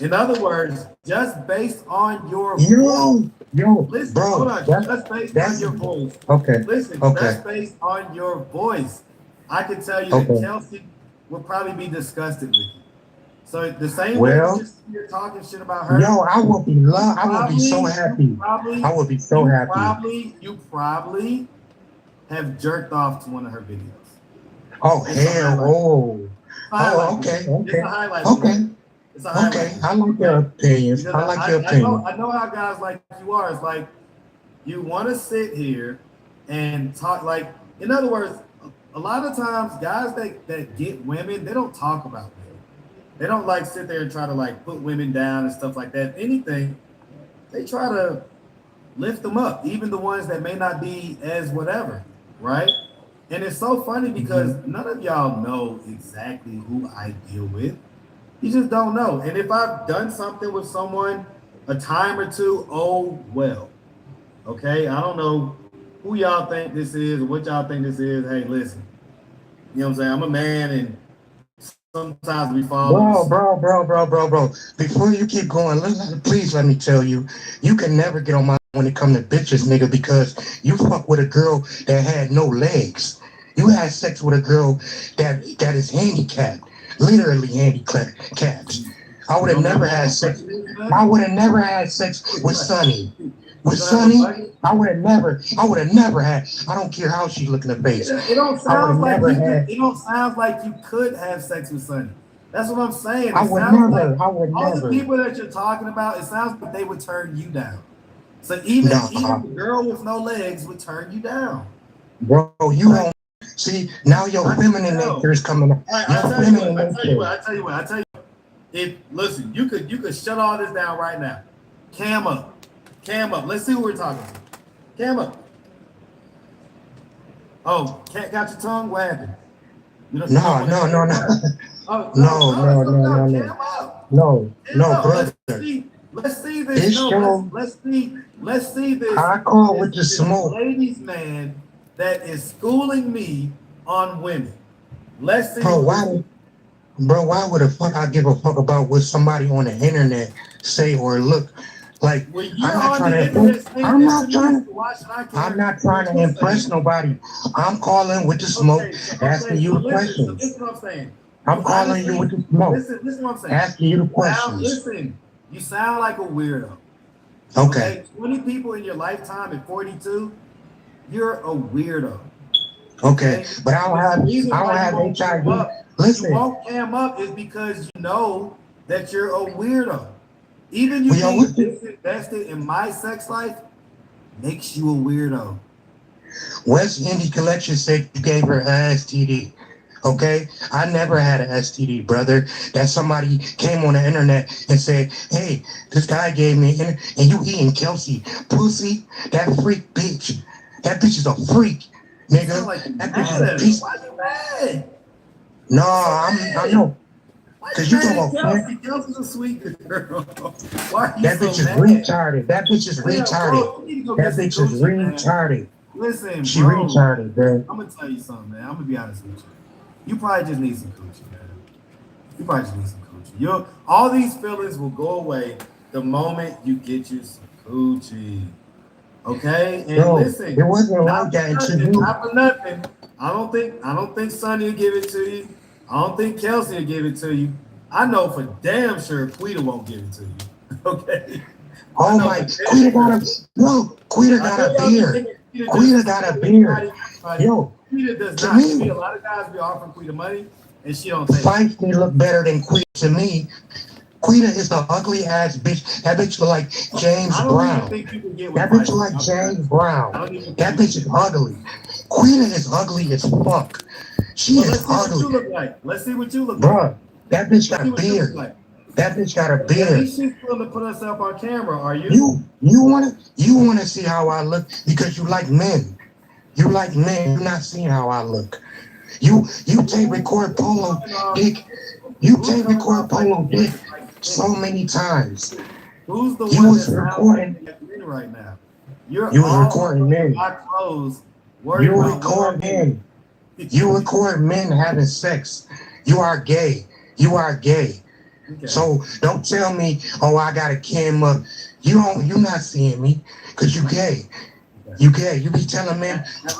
In other words, just based on your Yo, listen, bro, hold on, just based on your voice. okay, Listen, okay, just based on your voice, I can tell you that okay. Kelsey will probably be disgusted with you. So the same way you Well, just you're talking shit about her, yo, I will be so happy. I will be so happy. you probably have jerked off to one of her videos. Oh It's a hell, highlight. okay, It's okay, a highlight. okay, It's a highlight. okay. I like your opinions. Because I like your opinion. I know how guys like you are. It's like you want to sit here and talk. Like, in other words, a lot of times guys that get women, they don't talk about women. They don't like sit there and try to like put women down and stuff like that. If anything, they try to lift them up, even the ones that may not be as whatever, right? And it's so funny because none of y'all know exactly who I deal with. You just don't know. And if I've done something with someone a time or two, oh well. Okay, I don't know who y'all think this is or what y'all think this is. Hey, listen, you know what I'm saying? I'm a man, and sometimes we fall. Bro. Before you keep going, please let me tell you, you can never get on my when it come to bitches, nigga, because you fuck with a girl that had no legs. You had sex with a girl that is handicapped, literally handicapped. I would have never had sex. I would have never had sex with Sonny. With Sonny, I would have never had. I don't care how she look in the face. It don't sound like it don't sound like you could have sex with Sonny. That's what I'm saying. I would never. All the people that you're talking about, it sounds like they would turn you down. So even the girl with no legs would turn you down. Bro, you don't see now your feminine nature is coming up. I tell you what. If listen, you could shut all this down right now. Cam up. Let's see who we're talking to. Cam up. Oh, cat got your tongue? What happened? No. Oh, No, brother. Let's see this. Let's see this. I call with the smoke. Ladies man that is schooling me on women. Let's see. Bro, why would the fuck I give a fuck about what somebody on the internet say or look? Like, I'm not trying to impress nobody. I'm calling with the smoke, asking you the questions. This is what I'm saying. I'm calling you with the smoke. Listen what I'm saying. Asking you the questions. Listen, you sound like a weirdo. Okay. 20 people in your lifetime at 42, you're a weirdo. Okay, but I don't have HIV. Listen. You won't cam up is because you know that you're a weirdo. Even you being disinvested in my sex life makes you a weirdo. West Indy Collection said you gave her an STD. Okay? I never had an STD, brother. That somebody came on the internet and said, hey, this guy gave me, and you eating Kelsey pussy? That freak bitch. That bitch is a freak, nigga. That bitch is a piece. Why you mad? No, I know. Because you talking about Kelsey's a sweet girl. Why are you that so bitch is mad? retarded. That bitch is retarded. That bitch is retarded. Listen, she retarded, bro. I'm gonna tell you something, man. I'm gonna be honest with you. You probably just need some coochie, man. You probably just need some coochie. All these feelings will go away the moment you get you some coochie. Okay? And Bro, listen, it wasn't like that until you. Not for nothing. I don't think Sonny will give it to you. I don't think Kelsey will give it to you. I know for damn sure Quita won't give it to you. Okay. Oh my, Quita got a beard. Quita got a beard. Yo, Quita does to not. me, A lot of guys be offering Quita money, and she don't take it. Feisty look better than Quita to me. Quita is the ugly ass bitch. That bitch look like James Brown. That bitch look like James Brown. That bitch is ugly. Quita is ugly as fuck. She is ugly. Let's see what you look like. Bruh, that bitch got a beard. That bitch got a beard. She's willing to put herself on camera. Are you? You wanna see how I look because you like men. You like men. You're not seeing how I look. You take record polo dick. You take record polo dick so many times. Who's the you one was recording right now? You was recording men. You record men. You record men having sex. You are gay. You are gay. Okay. So don't tell me, oh, I got a camera. You not seeing me, cause you gay. Okay. You gay. You be telling me,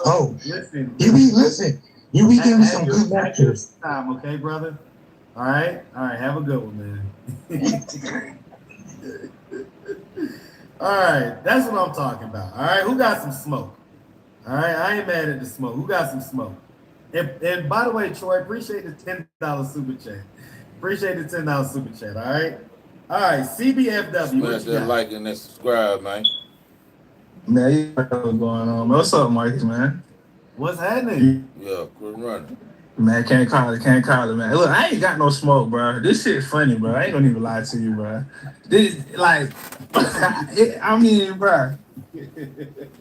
oh, Listen. you be listen. You be giving some good lectures. Time, okay, brother. All right. Have a good one, man. All right, that's what I'm talking about. All right, who got some smoke? All right, I ain't mad at the smoke. Who got some smoke? And by the way, Troy, appreciate the $10 super chat. Appreciate the $10 super chat. All right, CBFW. Smash that like and that subscribe, man. Man, you know what's going on, man. What's up, Marcus, man? What's happening? Yeah, quit running. Man, can't call it, man. Look, I ain't got no smoke, bro. This shit funny, bro. I ain't gonna even lie to you, bro. This, like, I mean, bro.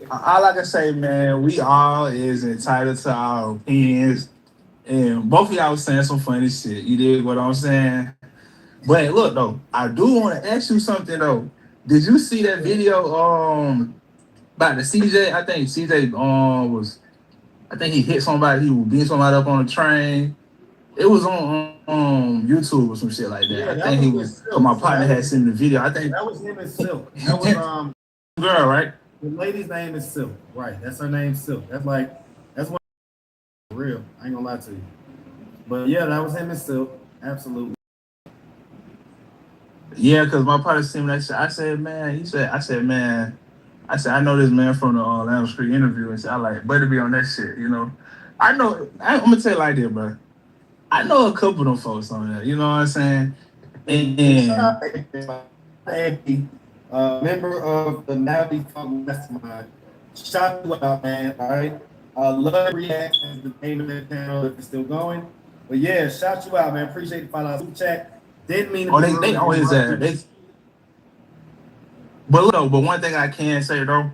All I can say, man, we all is entitled to our opinions. And both of y'all was saying some funny shit. You did what I'm saying? But look, though, I do want to ask you something, though. Did you see that video about the CJ? I think CJ I think he hit somebody. He was beating somebody up on the train. It was on YouTube or some shit like that. Yeah, I think he was. Cause my partner had seen the video. I think that was him and Silk. That was girl, right? The lady's name is Silk. Right, that's her name, Silk. That's one real. I ain't gonna lie to you. But yeah, that was him and Silk. Absolutely. Yeah, cause my partner seen that shit. I said, man. I said, I know this man from the Orlando Street interview, and said, I like, better be on that shit, you know. I'm gonna tell you like this, bro. I know a couple of them folks on there, you know what I'm saying? And member of the Navy Funk Mastermind. Shout you out, man. All right. Love reactions, the name of that channel if it's still going. But yeah, shout you out, man. Appreciate the $5 super chat. Didn't mean to they always but one thing I can say though,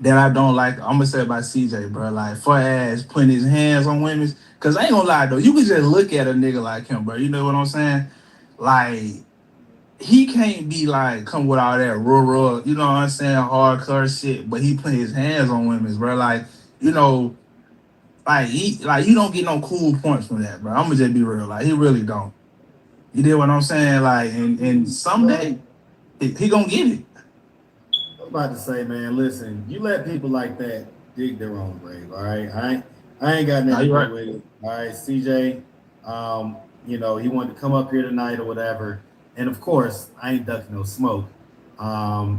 that I don't like, I'm gonna say about CJ, bro. Like, for ass putting his hands on women. Cause I ain't gonna lie though, you can just look at a nigga like him, bro. You know what I'm saying? Like, he can't be like come with all that rural, you know what I'm saying, hardcore shit, but he put his hands on women, bro. Like, you know, like you don't get no cool points from that, bro. I'm gonna just be real. Like, he really don't. You did what I'm saying? Like, and someday he gonna get it. I was about to say, man, listen, you let people like that dig their own grave, all right? I ain't got nothing to do with it. All right, CJ, you know, he wanted to come up here tonight or whatever. And of course, I ain't ducking no smoke.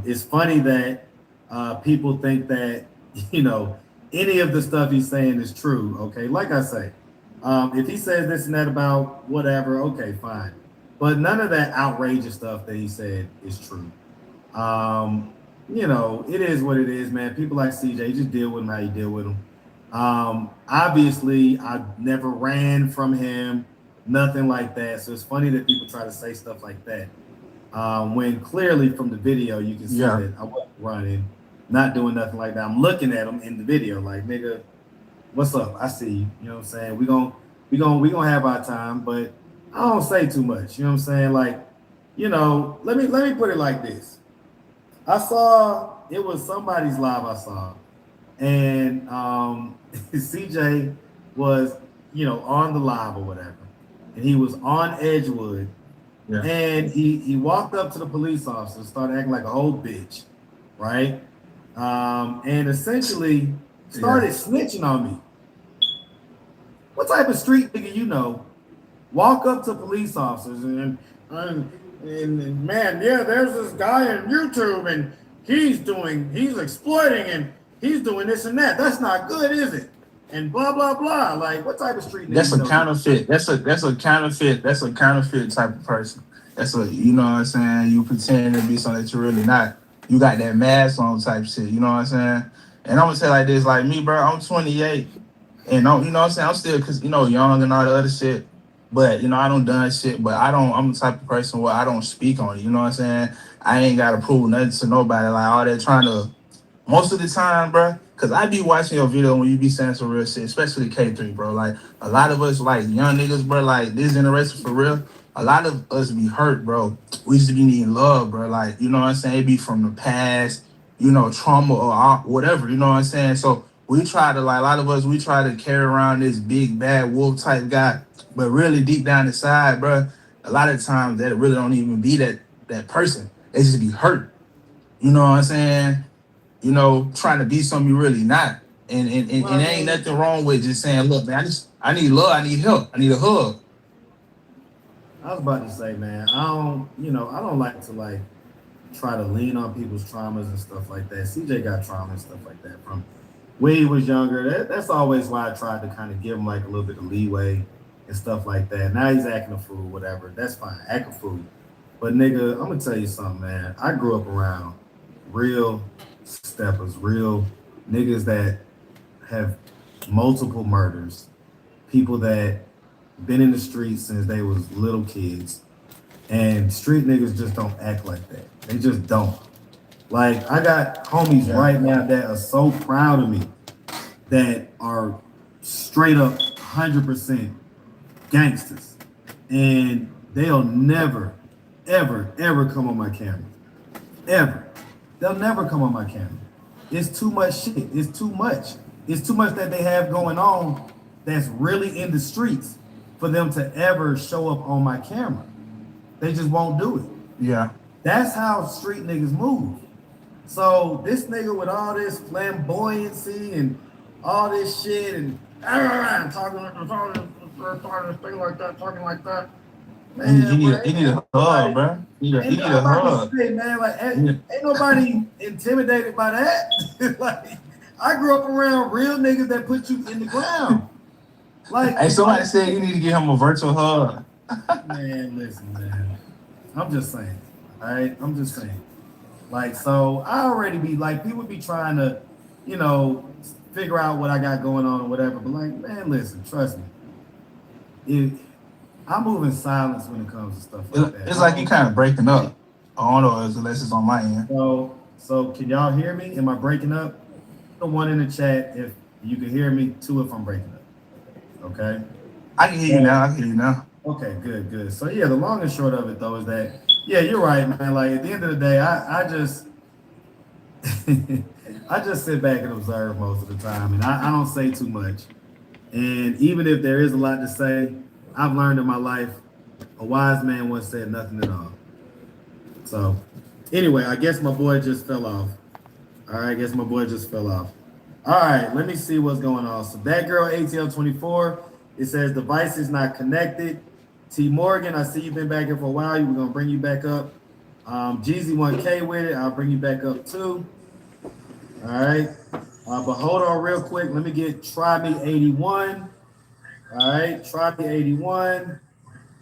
It's funny that people think that, you know, any of the stuff he's saying is true, okay? Like I say, if he says this and that about whatever, okay, fine. But none of that outrageous stuff that he said is true. You know, it is what it is, man. People like CJ, just deal with him how you deal with him. Obviously, I never ran from him, nothing like that. So it's funny that people try to say stuff like that. When clearly from the video, you can see that I wasn't running, not doing nothing like that. I'm looking at him in the video like, nigga, what's up? I see you. You know what I'm saying? We gonna have our time, but I don't say too much. You know what I'm saying? Like, you know, let me put it like this. I saw it was somebody's live I saw, and CJ was, you know, on the live or whatever, and he was on Edgewood, and he walked up to the police officer, started acting like a whole bitch, right? And essentially started snitching on me. What type of street nigga you know walk up to police officers and man, yeah, there's this guy on YouTube and he's exploiting and he's doing this and that. That's not good, is it? And blah blah blah. Like, what type of street nigga? That's a counterfeit. That's a counterfeit. That's a counterfeit type of person. That's a, you know what I'm saying, you pretend to be something that you're really not. You got that mask on type shit, you know what I'm saying? And I'm gonna say like this, like me, bro, I'm 28, and I'm, you know what I'm saying, I'm still, cause you know, young and all the other shit. But, you know, I don't done shit, but I'm the type of person where I don't speak on it, you know what I'm saying? I ain't got to prove nothing to nobody, like all that trying to, most of the time, bro, because I be watching your video when you be saying some real shit, especially K3, bro. Like, a lot of us, like, young niggas, bro, like, this generation for real, a lot of us be hurt, bro. We just be needing love, bro. Like, you know what I'm saying? It be from the past, you know, trauma or whatever, you know what I'm saying? So we try to, like, a lot of us, we try to carry around this big, bad wolf type guy. But really deep down inside, bro, a lot of times that really don't even be that person. They just be hurt. You know what I'm saying? You know, trying to be something you really not. And Well, I there ain't mean, nothing wrong with just saying, look, man, I need love, I need help, I need a hug. I was about to say, man, I don't like to like try to lean on people's traumas and stuff like that. CJ got trauma and stuff like that from when he was younger. That's always why I tried to kind of give him like a little bit of leeway and stuff like that. Now he's acting a fool, whatever. That's fine, act a fool. But nigga, I'm gonna tell you something, man. I grew up around real steppers, real niggas that have multiple murders, people that been in the streets since they was little kids, and street niggas just don't act like that. They just don't. Like I got homies right now that are so proud of me that are straight up 100% gangsters, and they'll never, ever, ever come on my camera, ever. They'll never come on my camera. It's too much shit. It's too much. It's too much that they have going on that's really in the streets for them to ever show up on my camera. They just won't do it. Yeah. That's how street niggas move. So this nigga with all this flamboyancy and all this shit and talking like that. Man, He need a hug, bro. He need a hug. Say, man, like ain't nobody intimidated by that. Like I grew up around real niggas that put you in the ground. Like Hey, somebody said you need to give him a virtual hug. Man, listen, man. I'm just saying. All right, I'm just saying. Like, so I already be like, people be trying to, figure out what I got going on or whatever. But like, man, listen, trust me. I move in silence when it comes to stuff like that. It's like you kind of breaking up. I don't know unless it's on my end. So can y'all hear me? Am I breaking up? The one in the chat if you can hear me. Two if I'm breaking up. Okay. I can hear you now. I can hear you now. Okay, good. So yeah, the long and short of it though is that you're right, man. Like at the end of the day, I just I just sit back and observe most of the time, and I don't say too much. And even if there is a lot to say, I've learned in my life, a wise man once said nothing at all. So anyway, I guess my boy just fell off. All right, I guess my boy just fell off. All right, let me see what's going on. So that girl ATL24, it says device is not connected. T Morgan, I see you've been back here for a while. We're gonna bring you back up. GZ1K with it. I'll bring you back up too. All right. But hold on real quick. Let me get Try Me 81. All right, Try Me 81.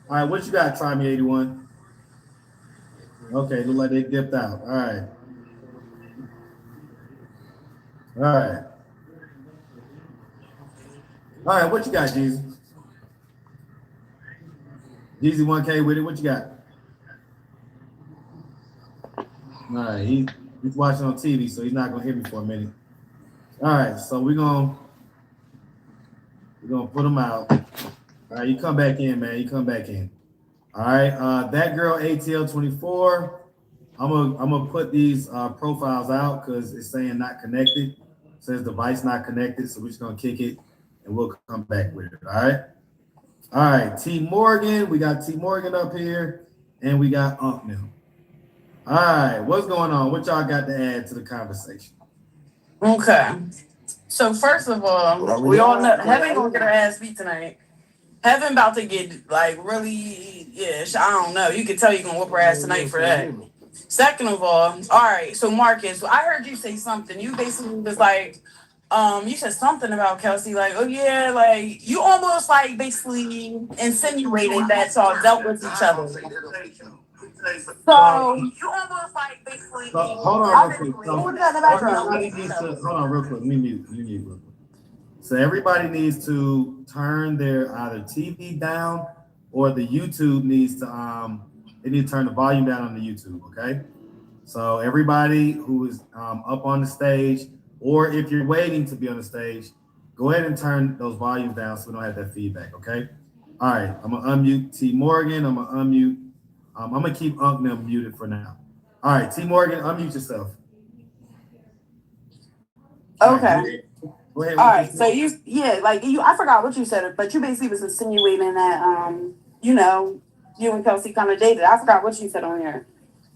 All right, what you got, Try Me 81? Okay, look like they dipped out. All right. All right. All right, what you got, Jeezy? Jeezy1K with it, what you got? All right, he's watching on TV, so he's not gonna hear me for a minute. All right, so we're gonna put him out. All right, you come back in, man. You come back in. All right, that girl ATL24. I'm gonna put these profiles out because it's saying not connected. It says device not connected, so we're just gonna kick it and we'll come back with it. All right. All right, T Morgan. We got T Morgan up here, and we got Unc now. All right, what's going on? What y'all got to add to the conversation? Okay. So first of all, we all know Heaven gonna get her ass beat tonight. Heaven about to get like really, I don't know. You can tell you gonna whoop her ass tonight for that. Second of all right, so Marcus, I heard you say something. You basically was like, you said something about Kelsey, like, oh yeah, like you almost like basically insinuated that y'all dealt with each other. So you almost like basically. Hold on real quick. Everybody needs to hold on real quick. Let me mute real quick. So everybody needs to turn their either TV down or the YouTube needs to they need to turn the volume down on the YouTube. Okay. So everybody who is up on the stage, or if you're waiting to be on the stage, go ahead and turn those volumes down so we don't have that feedback. Okay. All right. I'm gonna unmute T Morgan. I'm gonna unmute. I'm gonna keep Unc them muted for now. All right, T Morgan, unmute yourself. Okay. Go ahead. All right. So I forgot what you said, but you basically was insinuating that you and Kelsey kind of dated. I forgot what she said on here.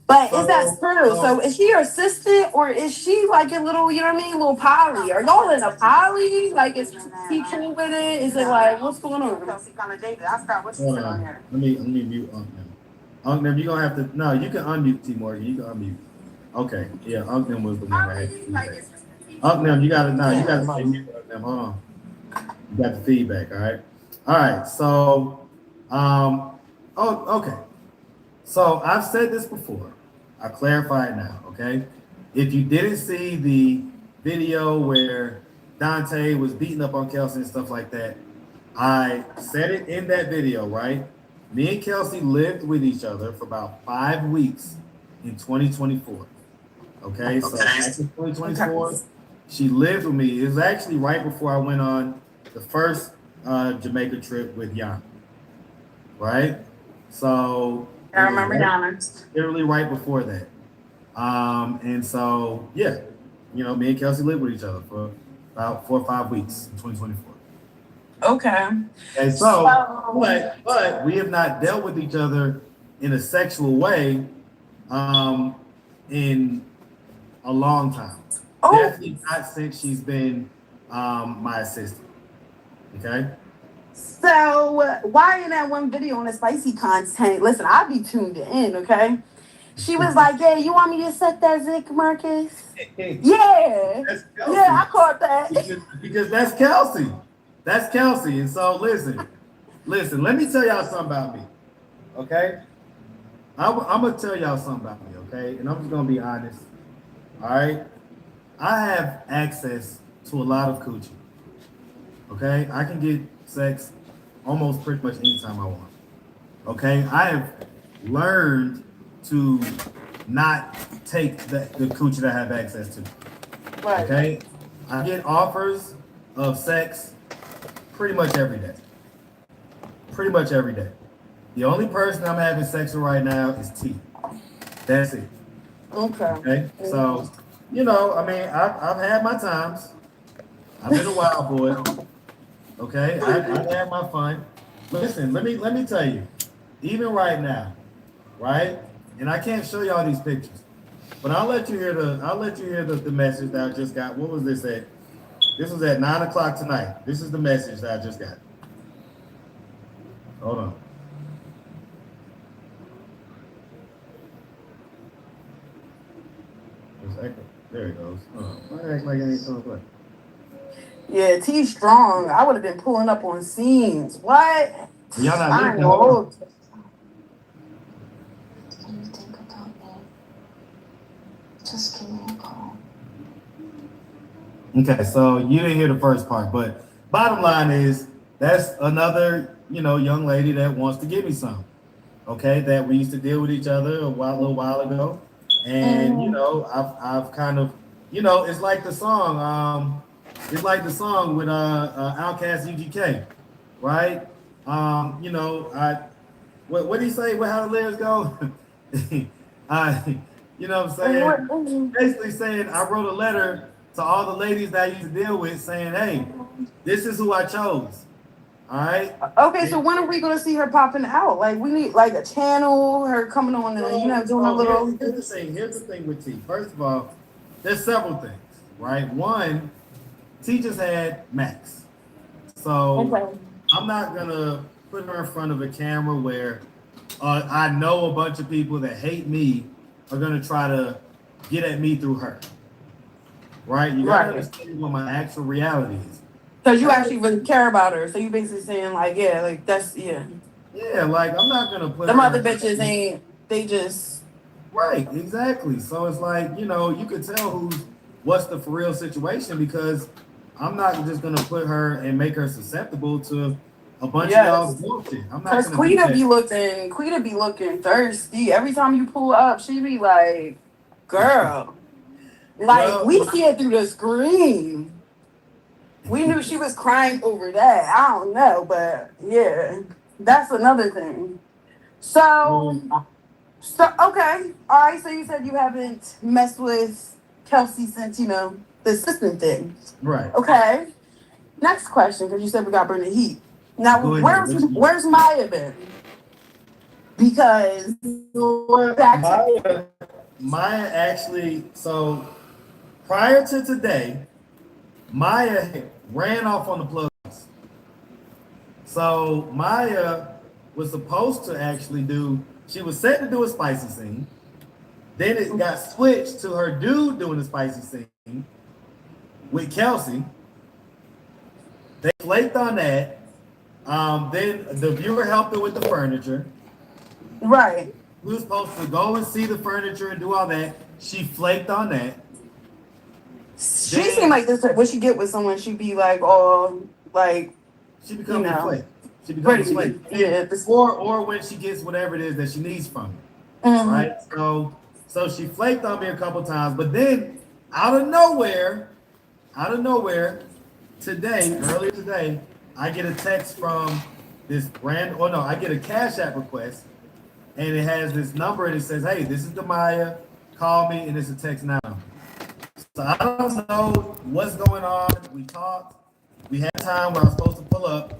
But is that true? So is she your assistant or is she like a little, you know what I mean, little poly? Are y'all in a poly? Like is he cool with it? Is it like what's going on? Kelsey kind of dated. I forgot what she said on here. Let me mute Uncle. Uncle, you're gonna have to no, you can unmute T Morgan. You can unmute. Okay, yeah, Uncle was the one that had feedback. Uncle, you gotta stay mute. Hold on. You got the feedback, all right? All right, so okay. So I've said this before. I'll clarify it now, okay? If you didn't see the video where Dante was beating up on Kelsey and stuff like that, I said it in that video, right? Me and Kelsey lived with each other for about 5 weeks in 2024. Okay, so back in 2024, she lived with me. It was actually right before I went on the first Jamaica trip with Yana, right? So I remember Yana. Literally right before that. And so yeah, you know, me and Kelsey lived with each other for about 4 or 5 weeks in 2024. Okay. And so, but we have not dealt with each other in a sexual way in a long time. Definitely not since she's been my assistant. Okay. So why in that one video on the spicy content? Listen, I'll be tuned in, okay? She was like, "Yeah, you want me to set that Zick, Marcus?" Yeah. Yeah, I caught that. Because that's Kelsey. That's Kelsey. And so listen, let me tell y'all something about me. Okay? I'm gonna tell y'all something about me, okay? And I'm just gonna be honest. All right. I have access to a lot of coochie. Okay, I can get sex almost pretty much anytime I want. Okay, I have learned to not take the coochie that I have access to. Right. Okay, I get offers of sex pretty much every day. Pretty much every day. The only person I'm having sex with right now is T. That's it. Okay. Okay, so you know, I mean, I've had my times. I've been a wild boy. Okay, I've had my fun. Listen, let me tell you, even right now, right? And I can't show y'all these pictures, but I'll let you hear the message that I just got. What was this at? This was at 9 o'clock tonight. This is the message that I just got. Hold on. There it goes. Why act like it ain't so quick? Yeah, T strong. I would have been pulling up on scenes. What? Y'all not I listening. know. When you think about me, just give me a call. Okay, so you didn't hear the first part, but bottom line is that's another, young lady that wants to give me some. Okay, that we used to deal with each other a little while ago, and I've kind of, it's like the song, with Outkast UGK, right? What do you say? How the lyrics go? You know what I'm saying? Basically saying I wrote a letter to all the ladies that I used to deal with saying, hey, this is who I chose. All right. Okay, so when are we gonna see her popping out? Like we need like a channel, her coming on and doing a little. Here's the thing with T. First of all, there's several things, right? One, T just had Max. So I'm not gonna put her in front of a camera where I know a bunch of people that hate me are gonna try to get at me through her. Right? You gotta understand what my actual reality is. Because you actually really care about her. So you basically saying like, yeah, like that's Yeah, like I'm not gonna put them other bitches ain't they just right, exactly. So it's like, you could tell what's the for real situation because I'm not just gonna put her and make her susceptible to a bunch of y'all's bullshit. I'm not because Quita be looking thirsty. Every time you pull up, she be like, girl. Like we see it through the screen. We knew she was crying over that. I don't know, but yeah, that's another thing. So okay. All right, so you said you haven't messed with Kelsey since, the assistant thing. Right. Okay. Next question, because you said we got to bring the heat. Now, where's Maya been? because Maya actually, so prior to today, Maya ran off on the plug. So Maya was supposed to actually she was set to do a spicy scene. Then it got switched to her dude doing the spicy scene with Kelsey. They flaked on that. Then the viewer helped her with the furniture. Right. We were supposed to go and see the furniture and do all that. She flaked on that. She seemed like this. When she get with someone, she'd be like, "Oh, like." She becomes a flake. She becomes pretty, a flake. yeah. Or when she gets whatever it is that she needs from me. Right? So she flaked on me a couple times, but then out of nowhere, earlier today, I get a text from this I get a Cash App request, and it has this number and it says, "Hey, this is Demaya, call me," and it's a text now. So I don't know what's going on. We talked. We had time where I was supposed to pull up.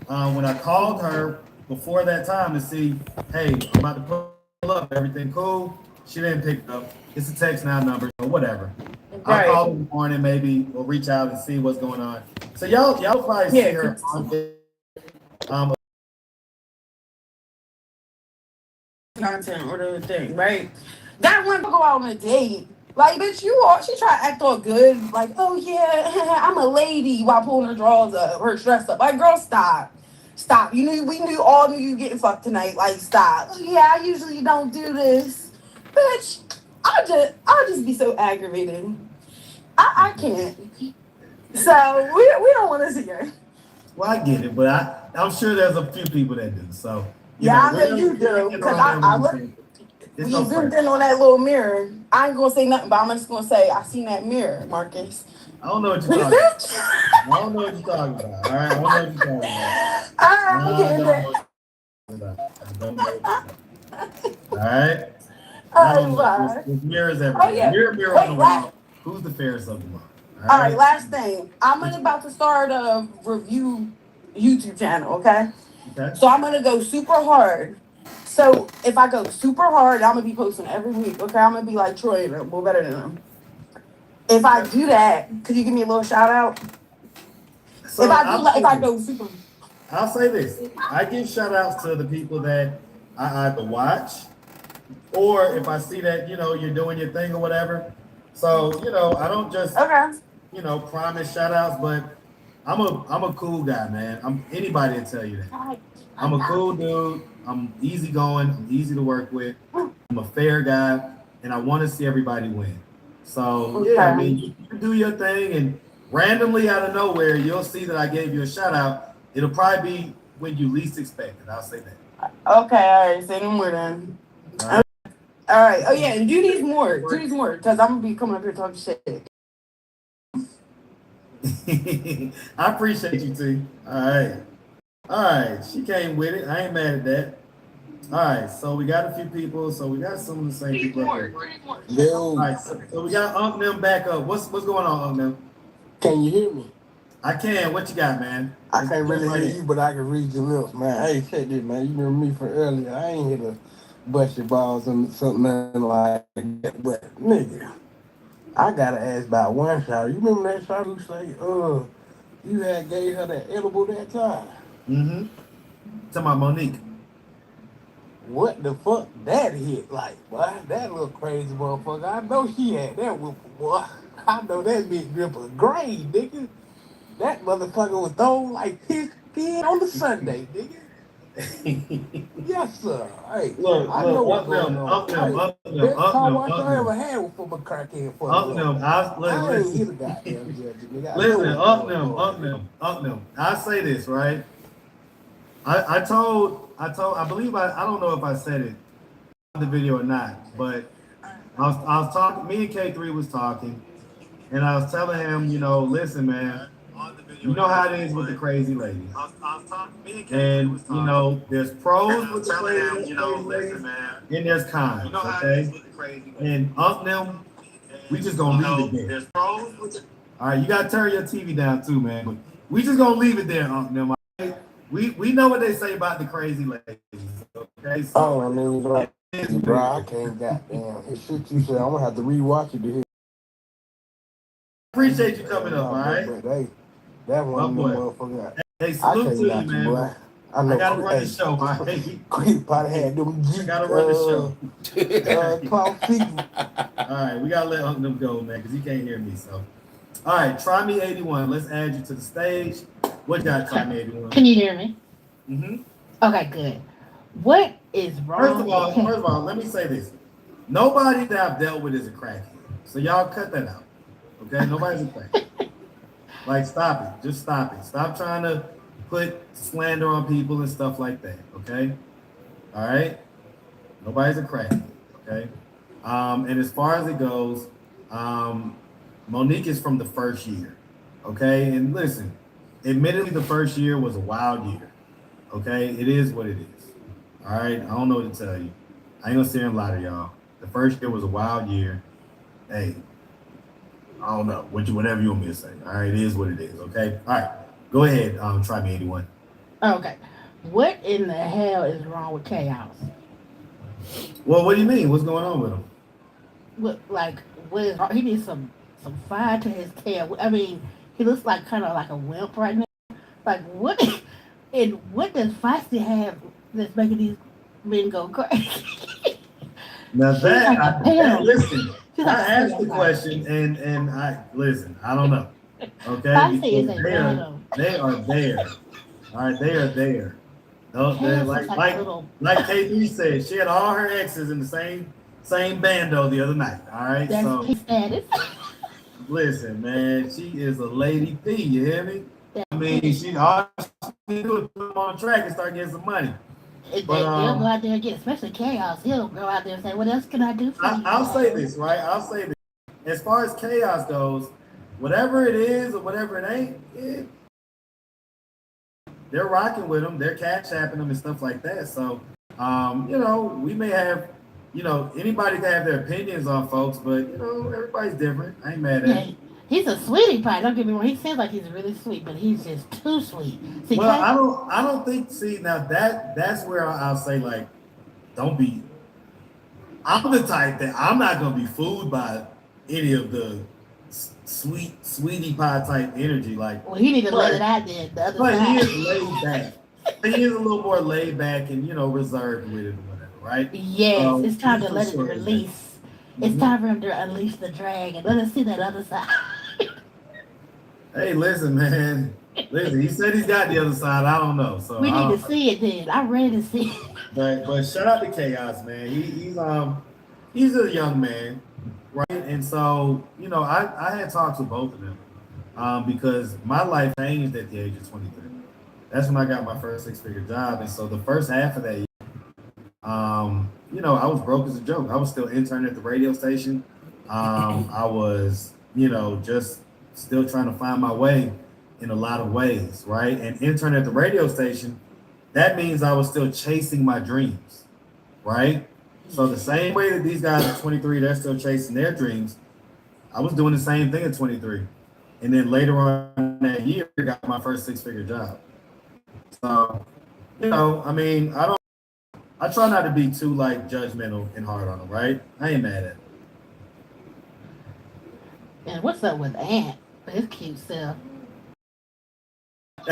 When I called her before that time to see, "Hey, I'm about to pull up. Everything cool?" She didn't pick up. It's a text now number, so whatever. Right. I'll call in the morning, maybe, or reach out and see what's going on. So y'all probably see her on content or the thing, right? That one to go out on a date. Like, bitch, she try to act all good, like, "Oh yeah, I'm a lady," while pulling her drawers up, her dress up. Like, girl, stop. Stop. We all knew you getting fucked tonight. Like, stop. "Oh, yeah, I usually don't do this." Bitch, I'll just be so aggravated. I can't. So we don't want to see her. Well, I get it, but I'm sure there's a few people that do. So I know you do. Because I look. You zoomed in on that little mirror. I ain't gonna say nothing, but I'm just gonna say I seen that mirror, Marcus. I don't know what you're talking about. I don't know what you're talking about. All right, I don't know what you're talking about. I don't know what you're talking about. All right. I don't know. There's mirrors everywhere. Oh, yeah. Mirror on the wall. Who's the fairest of them all? All right, last thing. I'm about to start a review YouTube channel, okay? So I'm gonna go super hard. So if I go super hard, I'm gonna be posting every week, okay? I'm gonna be like Troy and them, or better than them. If I do that, could you give me a little shout out? So if I go super, I'll say this. I give shout outs to the people that I either watch, or if I see that, you're doing your thing or whatever. So, I don't just promise shout outs, but I'm a cool guy, man. Anybody will tell you that. I'm a cool dude. I'm easygoing. I'm easy to work with. I'm a fair guy, and I want to see everybody win. So I mean, you do your thing, and randomly out of nowhere, you'll see that I gave you a shout out. It'll probably be when you least expect it. I'll say that. Okay, all right. Say no more then. All right. Oh yeah, and do these more. Because I'm gonna be coming up here talking shit. I appreciate you, T. All right. She came with it. I ain't mad at that. All right. So we got a few people. So we got some of the same people. All right. So we got Unc them back up. What's going on, Unc them? Can you hear me? I can. What you got, man? I can't really hear you, but I can read your lips, man. Hey, check this, man. You remember me from earlier? I ain't here to bust your balls and something like that. But nigga, I gotta ask about one shot. You remember that shot who say, you had gave her that edible that time? Mm-hmm. Talking about Monique. What the fuck that hit like, boy? That little crazy motherfucker. I know she had that whoop, boy. I know that bitch grip a grade, nigga. That motherfucker was thrown like pin on the Sunday, nigga. Yes, sir. Hey, I know what's going on. Best car wash I ever had was from a crackhead for I ain't hit a goddamn judge, nigga. Listen, up them. I say this, right? I believe I don't know if I said it on the video or not, but I was talking, me and K3 was talking, and I was telling him, listen, man, you know how it is with the crazy ladies. And, there's pros with the crazy ladies, and there's cons, okay? And up them, we just gonna leave it there. All right, you gotta turn your TV down too, man. But we just gonna leave it there, up them. Right? We know what they say about the crazy ladies, Okay, so Oh, I mean, like, bro, I can't goddamn. His shit you said, I'm gonna have to rewatch it to hear. appreciate you coming up, all right? But that My one of boy. them motherfuckers. Hey, I salute can't to you, knock you, man. boy. But I I know. gotta run the show, all right? Quick probably had them I gotta run the show. cloud feet. All right, we gotta let them go, man, because he can't hear me. So, all right, try me 81. Let's add you to the stage. What you got, try me 81? Can you hear me? Mm-hmm. Okay, good. What is First wrong? of all, let me say this. Nobody that I've dealt with is a crackhead. So y'all cut that out. Okay? Nobody's a crackhead. Like, stop it. Just stop it. Stop trying to put slander on people and stuff like that. Okay? All right? Nobody's a crackhead. Okay? And as far as it goes, Monique is from the first year. Okay? And listen, admittedly, the first year was a wild year. Okay? It is what it is. All right, I don't know what to tell you. I ain't gonna sit here and lie to y'all. The first year was a wild year. Hey, I don't know. Whatever you want me to say. All right, it is what it is. Okay. All right. Go ahead. Try me 81. Okay. What in the hell is wrong with Chaos? Well, what do you mean? What's going on with him? What is wrong? He needs some fire to his tail. I mean, he looks like kind of like a wimp right now. Like what? And what does Feisty have that's making these men go crazy? Now listen, She's I like a asked the pimp. question and I listen. I don't know. Okay, Feisty is because a madam. they are there. All right, they are there. No, they're Chaos looks like a little. like KB said, she had all her exes in the same bando the other night. All right, That's so P status. listen, man, she is a lady P. You hear me? I mean, she all she do is put them on track and start getting some money. He'll But go out there and get, especially Chaos. He'll go out there and say, "What else can I do for you?" I'll say this, right? I'll say this. As far as Chaos goes, whatever it is or whatever it ain't, they're rocking with them. They're cash apping them and stuff like that. So, we may have, anybody can have their opinions on folks, but everybody's different. I ain't mad at it. He's a sweetie pie. Don't get me wrong. He seems like he's really sweet, but he's just too sweet. See, well, I don't think. See, now that's where I'll say like, don't be. I'm the type that I'm not gonna be fooled by any of the sweetie pie type energy. Like, well, he need to let it out there. The other but side. he is laid back. He is a little more laid back and reserved with it or whatever, right? Yes, it's time to let it sure release. It's time for him to unleash the dragon. Let us see that other side. Hey, listen, man. Listen, he said he's got the other side. I don't know. So we need to see it then. I'm ready to see it. But shout out to Chaos, man. He's a young man, right? And so, I had talks with both of them because my life changed at the age of 23. That's when I got my first six-figure job. And so the first half of that year, I was broke as a joke. I was still interning at the radio station. I was, just still trying to find my way in a lot of ways, right? And intern at the radio station, that means I was still chasing my dreams, right? So the same way that these guys at 23, they're still chasing their dreams, I was doing the same thing at 23. And then later on that year, I got my first six-figure job. So, I try not to be too judgmental and hard on them, right? I ain't mad at it. And what's up with Ant? His cute self.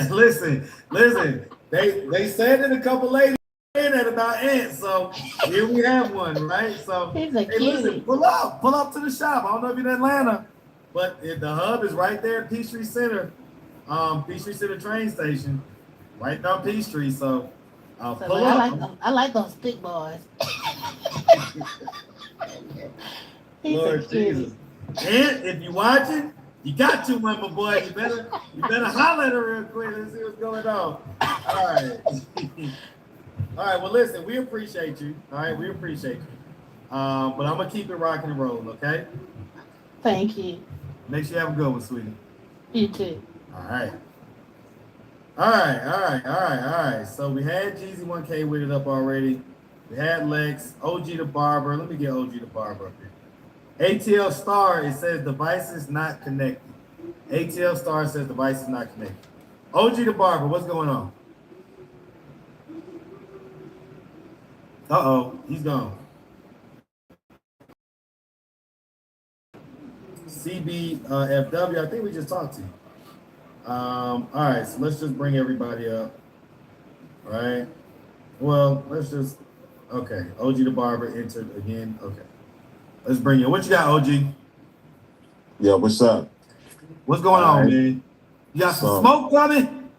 Listen. They said that a couple ladies said that about Ant, so here we have one, right? So He's a cutie. listen, pull up to the shop. I don't know if you're in Atlanta, but the hub is right there at Peachtree Center, Peachtree Center train station, right down Peachtree. So pull up. I like those thick boys. Lord Jesus. And if you watching, you got to one, my boy. You better holler at her real quick and see what's going on. All right. All right. Well, listen, we appreciate you. All right, we appreciate you. But I'm gonna keep it rocking and rolling, okay? Thank you. Make sure you have a good one, sweetie. You too. All right. All right. So we had Jeezy 1K with it up already. We had Lex, OG the Barber. Let me get OG the Barber up here. ATL Star, it says device is not connected. ATL Star says device is not connected. OG the Barber, what's going on? Uh-oh, he's gone. CBFW, I think we just talked to you. All right, so let's just bring everybody up. All right. Well, let's just okay. OG the barber entered again. Okay. Let's bring you. What you got, OG? Yeah, what's up? What's going All on, right. man? You got some So, smoke coming?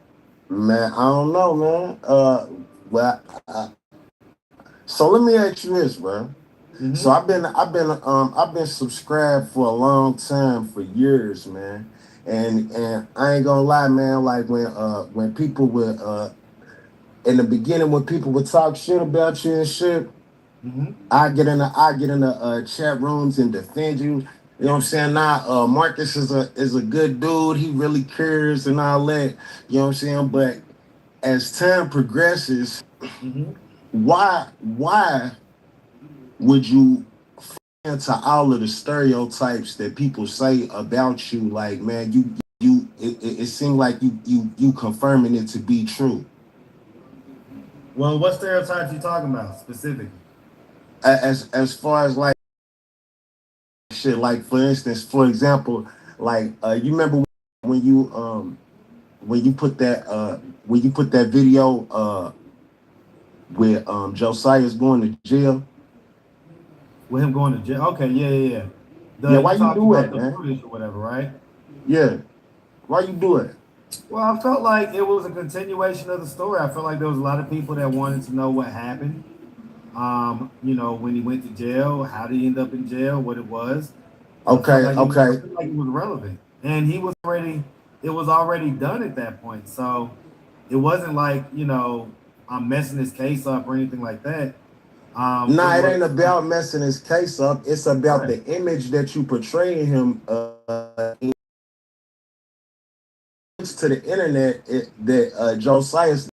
man, I don't know, man. Well, so let me ask you this, bro. So Mm-hmm. I've been subscribed for a long time, for years, man. And I ain't gonna lie, man. Like when people would in the beginning when people would talk shit about you and shit, Mm-hmm. I get in the chat rooms and defend you. You know what I'm saying? Now Marcus is a good dude. He really cares and all that. You know what I'm saying? But as time progresses, Mm-hmm. why would you into all of the stereotypes that people say about you? Like, man, it seemed like you confirming it to be true. Well, what stereotypes you talking about specifically? As far as like shit, like for instance, for example, like you remember when you put that video with Josiah's going to jail. With him going to jail? Okay, yeah, yeah, yeah. Yeah, The why you you talking do about that, the man? footage or whatever, right? Yeah, why you do it? Well, I felt like it was a continuation of the story. I felt like there was a lot of people that wanted to know what happened. When he went to jail, how did he end up in jail, what it was. Okay, I okay. felt like it was relevant, and it was already done at that point. So it wasn't like I'm messing this case up or anything like that. It Nah, it ain't was about messing his case up. It's about right. the image that you portraying him to the internet that Josiah's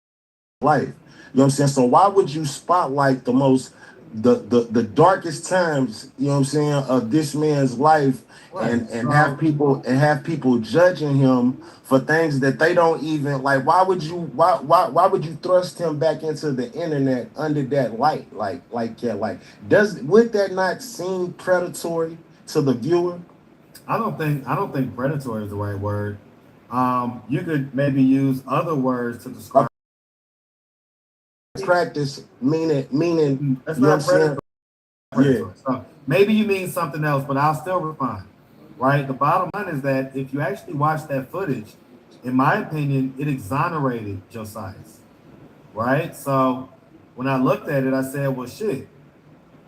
life. You know what I'm saying? So why would you spotlight the darkest times, you know what I'm saying, of this man's life Right. and So have people judging him for things that they don't even like? Why would you thrust him back into the internet under that light? Like does would that not seem predatory to the viewer? I don't think predatory is the right word. You could maybe use other words to A describe. practice meaning That's you know what I'm not saying? Yeah. predatory. So maybe you mean something else, but I'll still respond. Right. The bottom line is that if you actually watch that footage, in my opinion, it exonerated Josias. Right. So when I looked at it, I said, well, shit.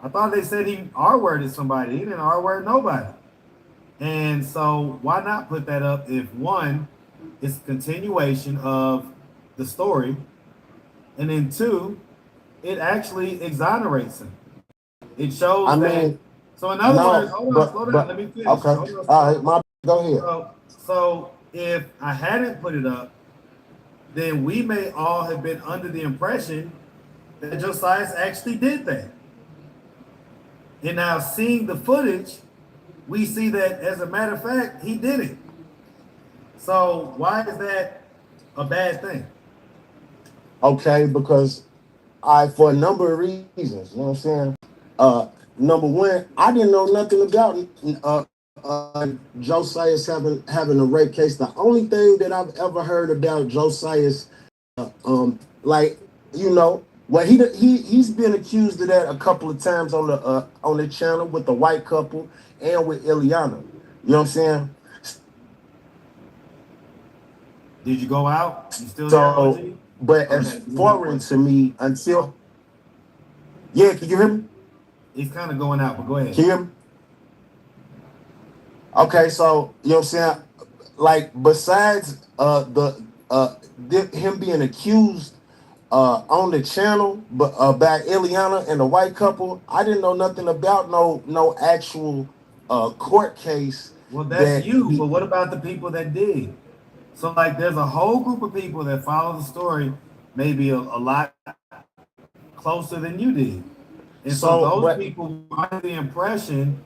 I thought they said he R worded somebody. He didn't R word nobody. And so why not put that up if one, it's a continuation of the story, and then two, it actually exonerates him. It I shows that. mean, So in other words, no, hold on, slow down. Let me finish. okay. Hold on, All slow right, down. go ahead. So if I hadn't put it up, then we may all have been under the impression that Josias actually did that. And now seeing the footage, we see that as a matter of fact, he did it. So why is that a bad thing? Okay, because I for a number of reasons, you know what I'm saying? Uh Number one, I didn't know nothing about Josiah's having a rape case. The only thing that I've ever heard about Josiah's like well he's been accused of that a couple of times on the channel with the white couple and with Ileana. You know what I'm saying? Did you go out? You still there, So, OG? but as Okay. foreign to me until yeah, can you hear me? He's kind of going out, but go ahead. Can you hear me? Okay, so you know what I'm saying? Like besides him being accused on the channel but by Ileana and the white couple, I didn't know nothing about no actual court case Well, that's that you, he but what about the people that did? So, like, there's a whole group of people that follow the story, maybe a lot closer than you did. And so so those but people were under the impression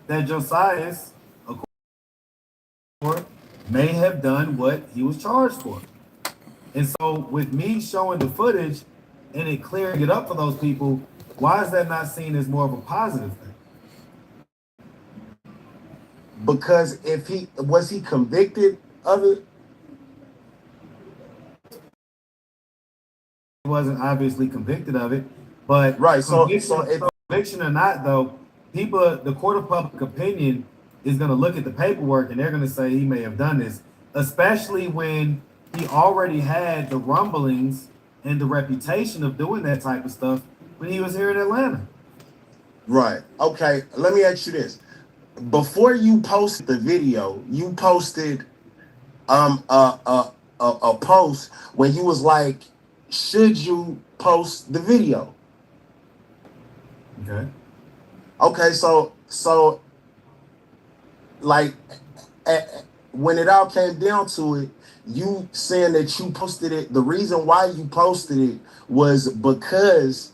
that Josias, of course, may have done what he was charged for. And so with me showing the footage and it clearing it up for those people, why is that not seen as more of a positive thing? Because if he was he convicted of it? He wasn't obviously convicted of it, but right. So conviction or not, though, the court of public opinion is going to look at the paperwork and they're going to say he may have done this, especially when he already had the rumblings and the reputation of doing that type of stuff when he was here in Atlanta. Right. Okay. Let me ask you this: before you posted the video, you posted a post when you was like, should you post the video? Okay. Okay. So like when it all came down to it, you saying that you posted it. The reason why you posted it was because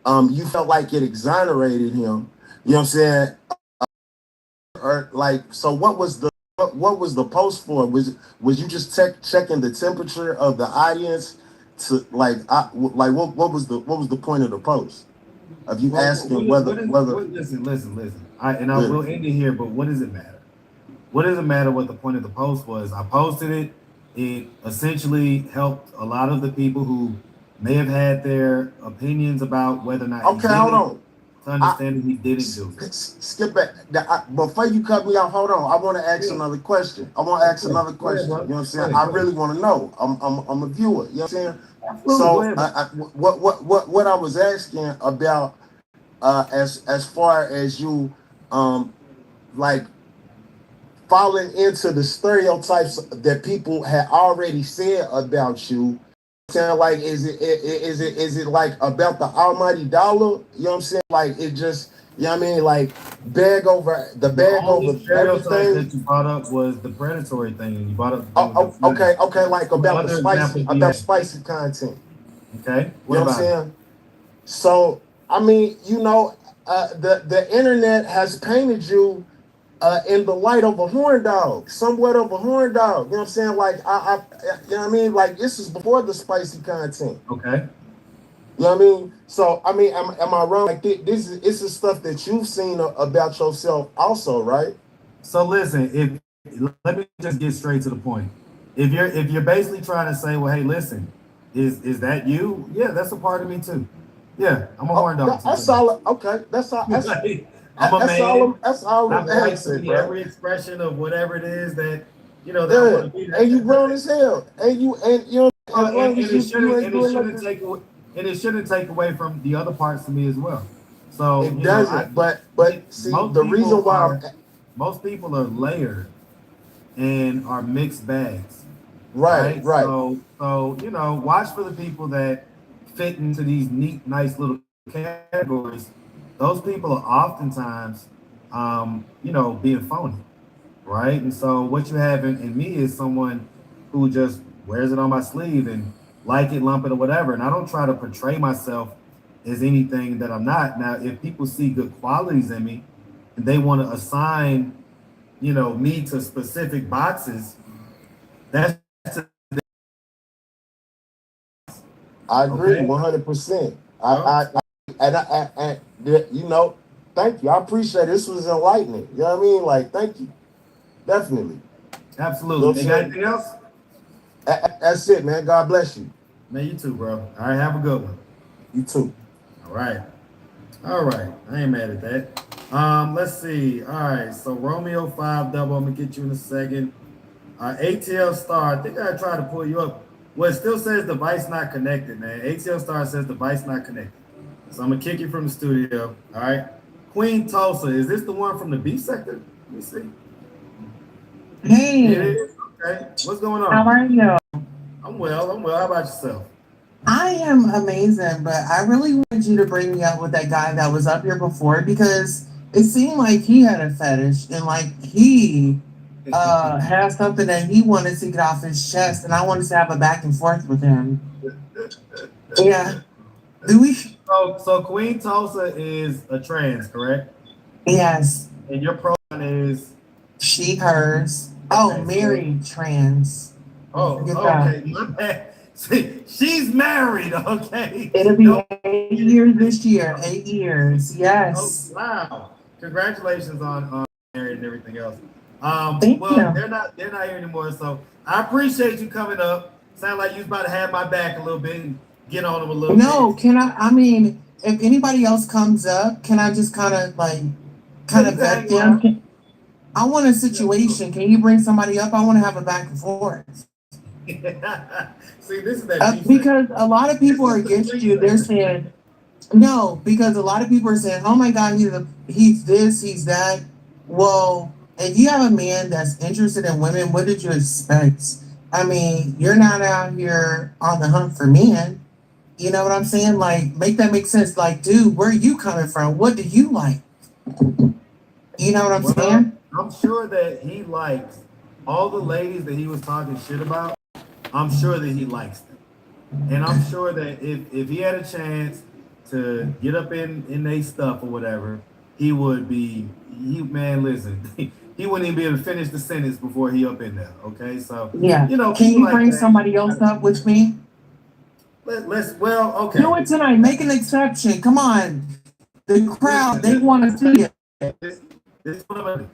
you felt like it exonerated him. You know what I'm saying? Or like, so what was the post for? Was you just checking the temperature of the audience to like what was the point of the post? Of you asking whether listen. I will end it here, but what does it matter? What does it matter what the point of the post was? I posted it. It essentially helped a lot of the people who may have had their opinions about whether or not okay, hold on. To understand that he didn't do it. Skip back. Before you cut me off, hold on. I want to ask another question. You know what I'm saying? I really want to know. I'm a viewer. You know what I'm saying? So what I was asking about as far as you like falling into the stereotypes that people had already said about you. Saying like, is it like about the almighty dollar? You know what I'm saying? Like it just, you know what I mean? Like bag over everything that you brought up was the predatory thing. You brought up. Okay, like about the spicy content. Okay, what you know what I'm saying? So I mean, the internet has painted you in the light of a horn dog, somewhat of a horn dog. You know what I'm saying? Like I you know what I mean? Like this is before the spicy content. Okay. You know what I mean? So I mean, am I wrong? Like this is stuff that you've seen about yourself also, right? So listen, let me just get straight to the point. If you're basically trying to say, well, hey, listen, is that you? Yeah, that's a part of me too. Yeah, I'm a horn dog. That's all. Okay, that's all. I'm a man. That's all. I'm like to be every expression of whatever it is that that I want to be. And you grown as hell. And you know. And it shouldn't take away from the other parts of me as well. So it doesn't. But see, the reason why most people are layered and are mixed bags. Right. So watch for the people that fit into these neat, nice little categories. Those people are oftentimes, being phony, right? And so what you have in me is someone who just wears it on my sleeve and like it, lump it, or whatever. And I don't try to portray myself as anything that I'm not. Now, if people see good qualities in me and they want to assign, me to specific boxes, that's I agree 100%. And thank you. I appreciate it. This was enlightening. You know what I mean? Like, thank you. Definitely. Absolutely. You got anything else? That's it, man. God bless you. Man, you too, bro. All right, have a good one. You too. All right. I ain't mad at that. Let's see. All right, so Romeo 5 double. I'm gonna get you in a second. ATL Star. I think I tried to pull you up. Well, it still says device not connected, man. ATL Star says device not connected. So I'm gonna kick you from the studio. All right. Queen Tulsa. Is this the one from the B sector? Let me see. Hey. It is? Okay. What's going on? How are you? I'm well. How about yourself? I am amazing, but I really wanted you to bring me up with that guy that was up here before because it seemed like he had a fetish and like he had something that he wanted to get off his chest, and I wanted to have a back and forth with him. Yeah. Do we? So Queen Tulsa is a trans, correct? Yes. And your pronoun is she, hers. Oh, married trans. Okay. My bad. See, she's married, okay? It'll be 8 years this year. 8 years. Oh, Yes. wow. Congratulations on married and everything else. Thank Well, you. they're not here anymore, so I appreciate you coming up. Sound like you was about to have my back a little bit and get on them a little No, bit. can I mean, if anybody else comes up, can I just Yeah, kind you of can vet hang them? around. I want a situation. Can you bring somebody up? I want to have a back and forth. See, this is that G thing. Because a lot of people are against you. They're saying, no, because a lot of people are saying, "Oh my God, he's this, he's that." Well, if you have a man that's interested in women, what did you expect? I mean, you're not out here on the hunt for men. You know what I'm saying? Like, make that make sense. Like, dude, where are you coming from? What do you like? You know what I'm Well, saying? I'm sure that he likes all the ladies that he was talking shit about. I'm sure that he likes them. And I'm sure that if he had a chance to get up in their stuff or whatever, he would be man, listen, he wouldn't even be able to finish the sentence before he up in there. Okay. So, Yeah. Can people you like bring that. somebody else up with me? Well, Do okay. it tonight. Make an exception. Come on. The crowd, they want to see it. This is what I'm gonna do.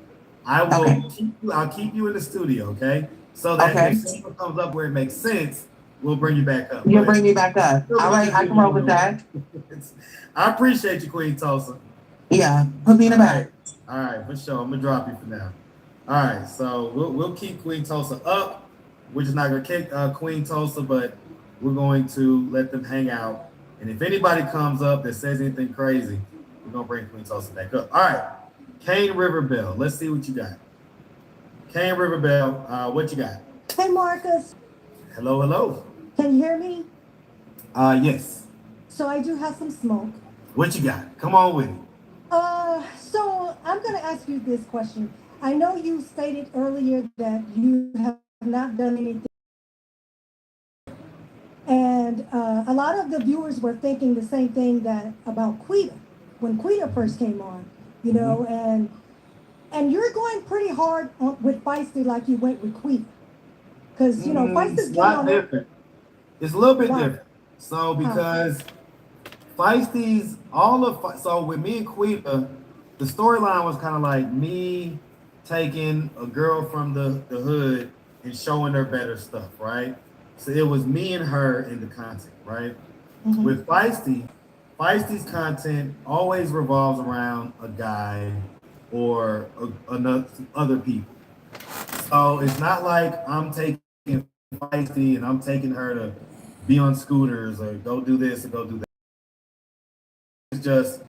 I Okay. will I'll keep you in the studio, okay? So that Okay. if someone comes up where it makes sense, we'll bring you back up. You'll But bring me back up. All right, I can roll with that. I appreciate you, Queen Tulsa. Yeah, put me in the back. All right, for sure. I'm gonna drop you for now. All right, so we'll keep Queen Tulsa up. We're just not gonna kick Queen Tulsa, but we're going to let them hang out. And if anybody comes up that says anything crazy, we're gonna bring Queen Tulsa back up. All right, Kane River Bell. Let's see what you got. Kane River Bell, what you got? Hey Marcus, Hello, hello. can you hear me? Yes. So I do have some smoke. What you got? Come on with it. So I'm going to ask you this question. I know you stated earlier that you have not done anything, and a lot of the viewers were thinking the same thing that about Quita when Quita first came on, you know, and you're going pretty hard with Feisty like you went with Quita, because you know Feisty's It's a getting lot on it. different. It's a little bit Why? different. So because Feisty's so with me and Quita, the storyline was kind of like me taking a girl from the hood and showing her better stuff, right? So it was me and her in the content, right? With Feisty's content always revolves around a guy or another other people. So it's not like I'm taking Feisty and I'm taking her to be on scooters or go do this or go do that. It's just